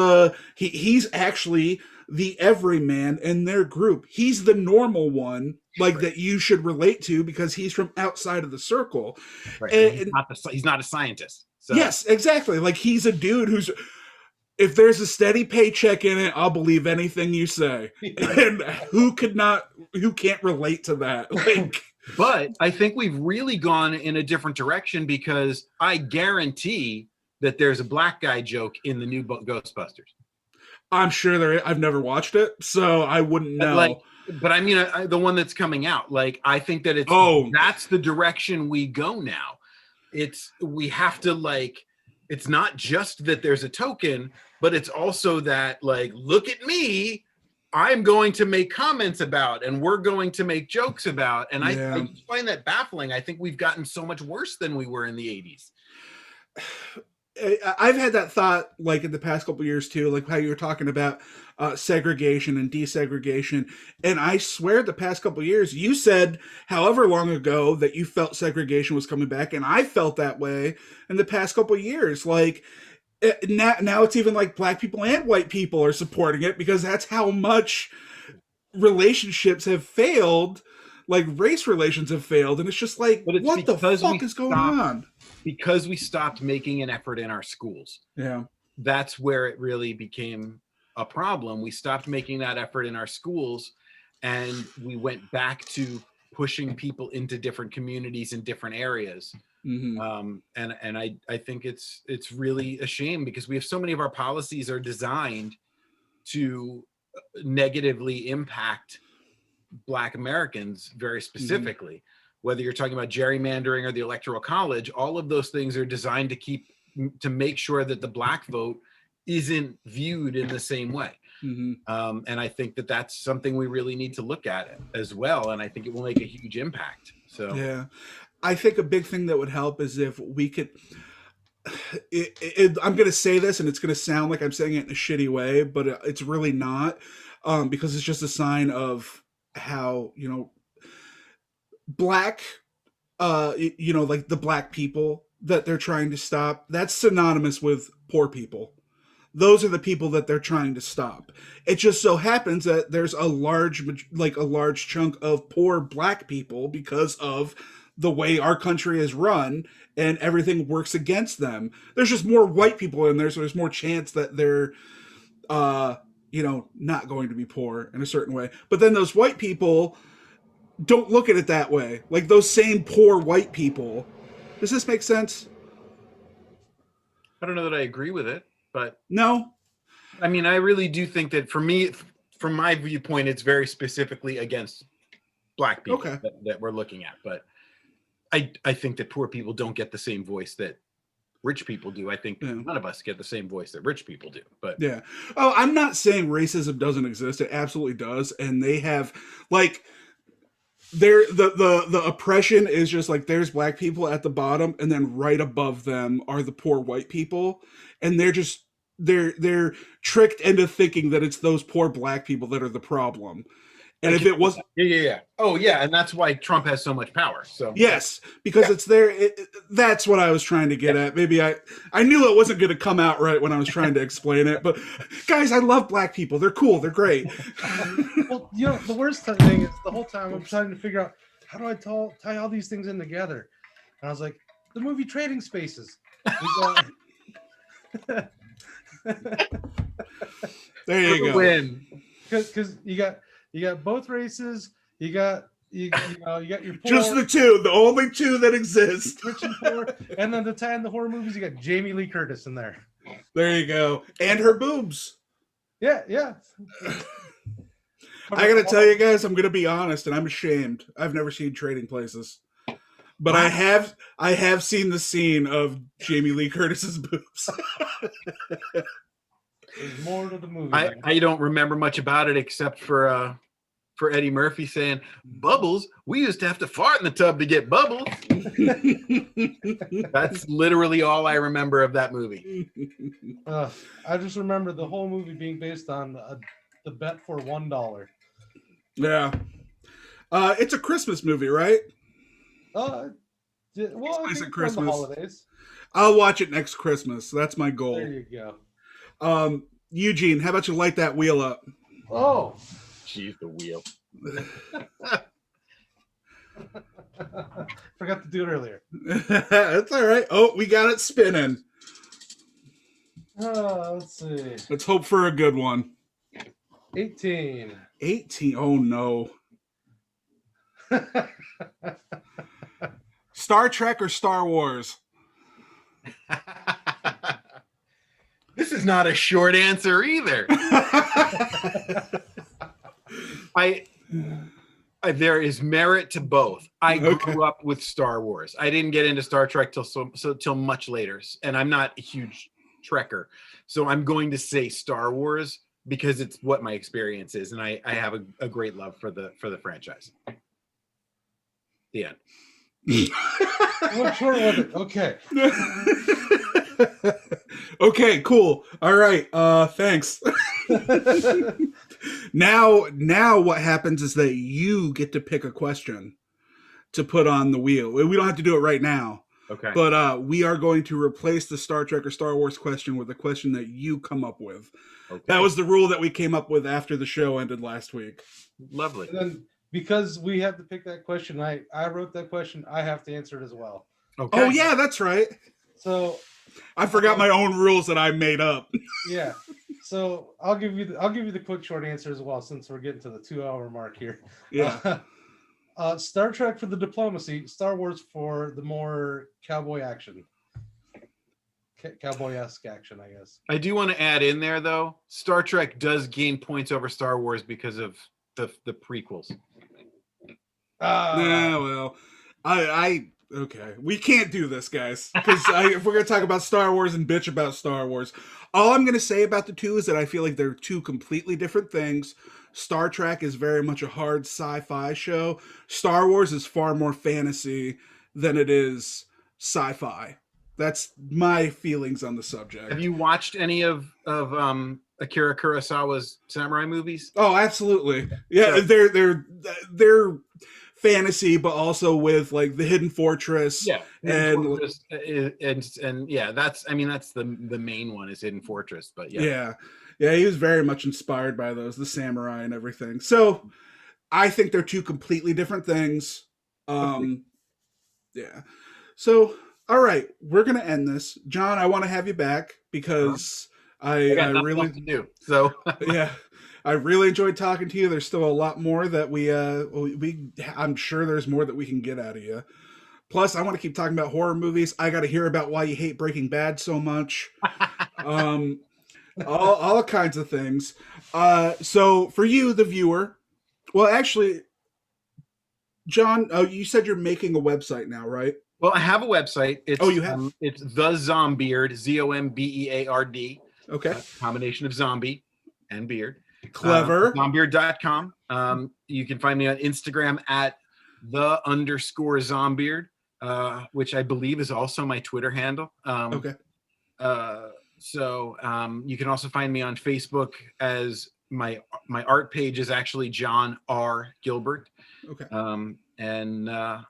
actually the everyman in their group. He's the normal one, like that you should relate to because he's from outside of the circle. Right. And He's not a scientist. So. yes, exactly. Like he's a dude who's if there's a steady paycheck in it, I'll believe anything you say. And who can't relate to that? Like, but I think we've really gone in a different direction because I guarantee that there's a black guy joke in the new Ghostbusters. I'm sure I've never watched it, so I wouldn't know. But I mean, the one that's coming out, like, I think that that's the direction we go now. We have to like, it's not just that there's a token, but it's also that like, look at me, I'm going to make comments about, and we're going to make jokes about. And I find that baffling. I think we've gotten so much worse than we were in the 80s. I've had that thought like in the past couple of years too, like how you were talking about segregation and desegregation. And I swear the past couple of years, you said however long ago that you felt segregation was coming back. And I felt that way in the past couple of years. Like now it's even like black people and white people are supporting it because that's how much relationships have failed. Like race relations have failed. And it's just like, what the fuck is going on? Because we stopped making an effort in our schools. Yeah. That's where it really became a problem. We stopped making that effort in our schools and we went back to pushing people into different communities in different areas. Mm-hmm. And I think it's really a shame because we have so many of our policies are designed to negatively impact Black Americans very specifically. Mm-hmm. Whether you're talking about gerrymandering or the Electoral College, all of those things are designed to make sure that the black vote isn't viewed in the same way. Mm-hmm. And I think that that's something we really need to look at as well. And I think it will make a huge impact. So yeah, I think a big thing that would help is if we could. I'm going to say this, and it's going to sound like I'm saying it in a shitty way, but it's really not, because it's just a sign of how black, like the black people that they're trying to stop, that's synonymous with poor people. Those are the people that they're trying to stop. It just so happens that there's a large chunk of poor black people because of the way our country is run and everything works against them. There's just more white people in there, so there's more chance that they're, not going to be poor in a certain way. But then those white people don't look at it that way. Like those same poor white people. Does this make sense? I don't know that I agree with it, but no. I mean, I really do think that for me, from my viewpoint, it's very specifically against black people that we're looking at. But I think that poor people don't get the same voice that rich people do. I think none of us get the same voice that rich people do. But yeah. Oh, I'm not saying racism doesn't exist. It absolutely does. And they have like the oppression is just like there's black people at the bottom and then right above them are the poor white people. And they're tricked into thinking that it's those poor black people that are the problem. And if it was oh yeah, and that's why Trump has so much power. So yes, because it's there. That's what I was trying to get at. Maybe I knew it wasn't going to come out right when I was trying to explain it. But guys, I love black people. They're cool. They're great. Well, the worst thing is the whole time I'm trying to figure out how do I tie all these things in together. And I was like, the movie Trading Spaces. There you go. Win. Because you got both races, you got you know, you got your poor, Just the two, the only two that exist. rich and poor, and then to tie in the horror movies, you got Jamie Lee Curtis in there. There you go. And her boobs. Yeah, yeah. I gotta tell you guys, I'm gonna be honest, and I'm ashamed. I've never seen Trading Places, but Wow. I have seen the scene of Jamie Lee Curtis's boobs. There's more to the movie. I don't remember much about it except for Eddie Murphy saying, "Bubbles, we used to have to fart in the tub to get bubbles." That's literally all I remember of that movie. I just remember the whole movie being based on the bet for $1. Yeah, it's a Christmas movie, right? Well, I It's think at it's on Christmas. the holidays. I'll watch it next Christmas. That's my goal. There you go. Eugene, how about you light that wheel up? Oh, Jeez, the wheel. forgot to do it earlier. That's all right. Oh, we got it spinning. Let's see. Let's hope for a good one. 18. 18. Oh no. Star Trek or Star Wars? This is not a short answer either. There is merit to both. I grew up with Star Wars. I didn't get into Star Trek till much later, and I'm not a huge Trekker. So I'm going to say Star Wars because it's what my experience is, and I have a great love for the franchise. The end. What's wrong with it? Okay. Okay, cool. All right. Thanks. Now what happens is that you get to pick a question to put on the wheel. We don't have to do it right now. Okay. But we are going to replace the Star Trek or Star Wars question with a question that you come up with. Okay. That was the rule that we came up with after the show ended last week. Lovely. And then because we have to pick that question, I wrote that question. I have to answer it as well. Okay. Oh yeah, that's right. So I forgot my own rules that I made up. yeah. So I'll give you the quick short answer as well, since we're getting to the 2-hour mark here. Yeah. Star Trek for the diplomacy, Star Wars for the more cowboy action. Cowboy-esque action, I guess. I do want to add in there though, Star Trek does gain points over Star Wars because of the prequels. Yeah, well, okay. We can't do this, guys, because if we're gonna talk about Star Wars and bitch about Star Wars, all I'm gonna say about the two is that I feel like they're two completely different things. Star Trek is very much a hard sci-fi show. Star Wars is far more fantasy than it is sci-fi. That's my feelings on the subject. Have you watched any of Akira Kurosawa's samurai movies? Oh, absolutely. Yeah, So- they're fantasy, but also with like the Hidden Fortress. Yeah, and yeah, that's the main one is Hidden Fortress, but yeah. He was very much inspired by those, the samurai and everything. So I think they're two completely different things. Yeah. So all right, we're gonna end this. John, I want to have you back because I got nothing really else to do. So yeah. I really enjoyed talking to you. There's still a lot more that I'm sure there's more that we can get out of you. Plus, I want to keep talking about horror movies. I got to hear about why you hate Breaking Bad so much. All kinds of things. So for you, the viewer, well, actually, John, you said you're making a website now, right? well, I have a website. It's Oh, you have? It's the Zombeard, Zombeard. Okay. Combination of zombie and beard. Clever. Zombeard.com. You can find me on Instagram at _Zombeard, which I believe is also my Twitter handle. Okay. So you can also find me on Facebook as my art page is actually John R. Gilbert. Okay. At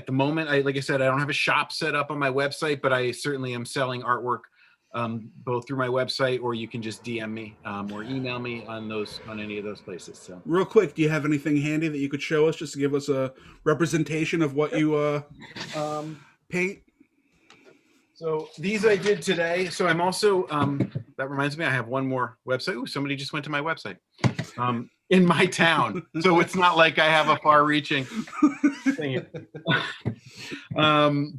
the moment, like I said, I don't have a shop set up on my website, but I certainly am selling artwork both through my website, or you can just DM me or email me on any of those places. So real quick, do you have anything handy that you could show us just to give us a representation of what you paint? So these I did today. So I'm also, that reminds me, I have one more website. Ooh, somebody just went to my website. In my town. So it's not like I have a far reaching thing. I'm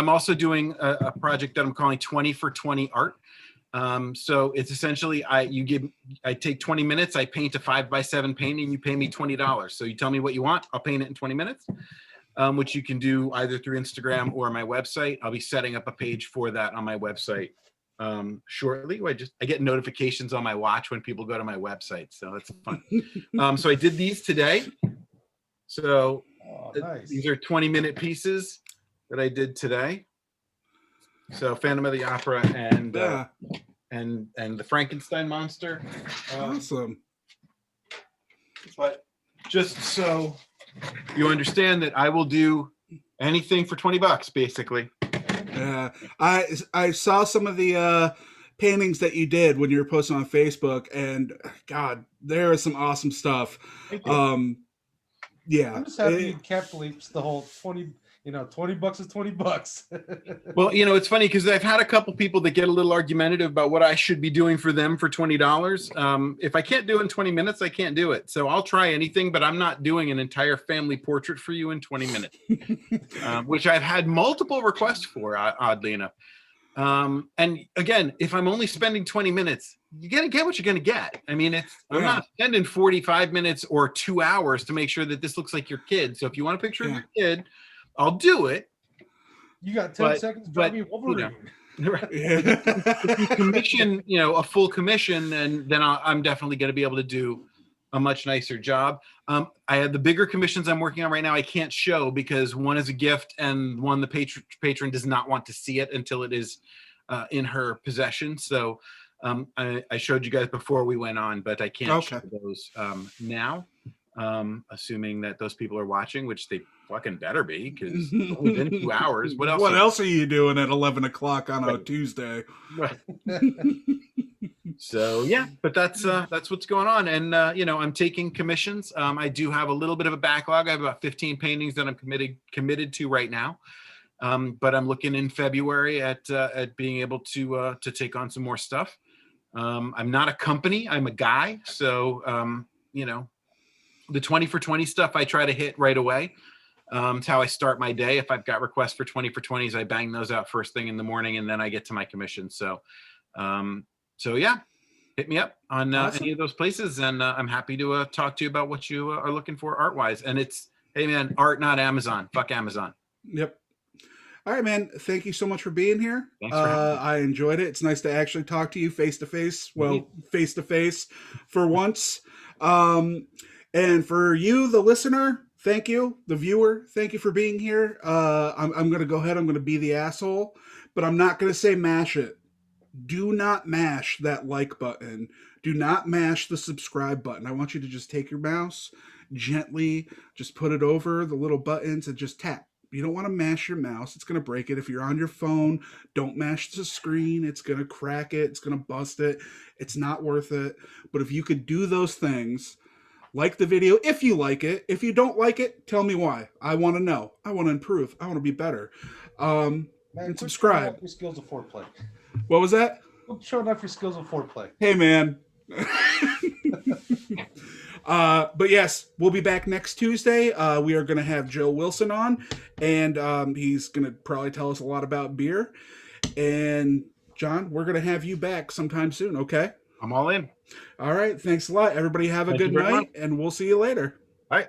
also doing a project that I'm calling 20 for 20 art. So it's essentially, I take 20 minutes, I paint a 5x7 painting, you pay me $20. So you tell me what you want, I'll paint it in 20 minutes. Which you can do either through Instagram or my website. I'll be setting up a page for that on my website shortly. I get notifications on my watch when people go to my website, so that's fun. So I did these today. So nice. These are 20-minute pieces that I did today. So Phantom of the Opera and the Frankenstein monster. Awesome. But just so you understand that I will do anything for $20, basically. Yeah, I saw some of the paintings that you did when you were posting on Facebook, and God, there is some awesome stuff. Yeah, I'm just happy you kept the whole 20. $20 is $20. Well, it's funny because I've had a couple people that get a little argumentative about what I should be doing for them for $20. If I can't do it in 20 minutes, I can't do it. So I'll try anything, but I'm not doing an entire family portrait for you in 20 minutes, which I've had multiple requests for, oddly enough. And again, if I'm only spending 20 minutes, you got to get what you're going to get. I mean, I'm not spending 45 minutes or 2 hours to make sure that this looks like your kid. So if you want a picture of your kid, I'll do it. You got 10 seconds, Bobby Wolverine. Right. If you commission, a full commission, then I'm definitely going to be able to do a much nicer job. I have the bigger commissions I'm working on right now. I can't show because one is a gift and one the patron does not want to see it until it is in her possession. So I showed you guys before we went on, but I can't show those now. Assuming that those people are watching, which they fucking better be, because it's only been 2 hours. What else are you doing at 11 o'clock on a Tuesday? Right. So yeah, but that's what's going on. And I'm taking commissions. I do have a little bit of a backlog. I have about 15 paintings that I'm committed to right now. But I'm looking in February at being able to take on some more stuff. I'm not a company, I'm a guy. So the 20 for 20 stuff I try to hit right away. It's how I start my day. If I've got requests for 20 for 20s, I bang those out first thing in the morning, and then I get to my commission. So yeah, hit me up on any of those places, and I'm happy to talk to you about what you are looking for art wise. And it's, hey man, art, not Amazon. Fuck Amazon. Yep. All right, man. Thank you so much for being here. Thanks for having me. I enjoyed it. It's nice to actually talk to you face to face. Well, face to face for once. And for you, the listener, thank you. The viewer, thank you for being here. I'm going to go ahead. I'm going to be the asshole, but I'm not going to say mash it. Do not mash that like button. Do not mash the subscribe button. I want you to just take your mouse, gently just put it over the little buttons and just tap. You don't want to mash your mouse. It's going to break it. If you're on your phone, don't mash the screen. It's going to crack it. It's going to bust it. It's not worth it. But if you could do those things, like the video if you like it. If you don't like it, tell me why. I want to know. I want to improve. I want to be better. And subscribe. Your skills of foreplay. What was that? Quit showing off your skills of foreplay. Hey, man. But yes, we'll be back next Tuesday. We are going to have Joe Wilson on, and he's going to probably tell us a lot about beer. And John, we're going to have you back sometime soon, okay? I'm all in. All right. Thanks a lot. Everybody have a good night, and we'll see you later. All right.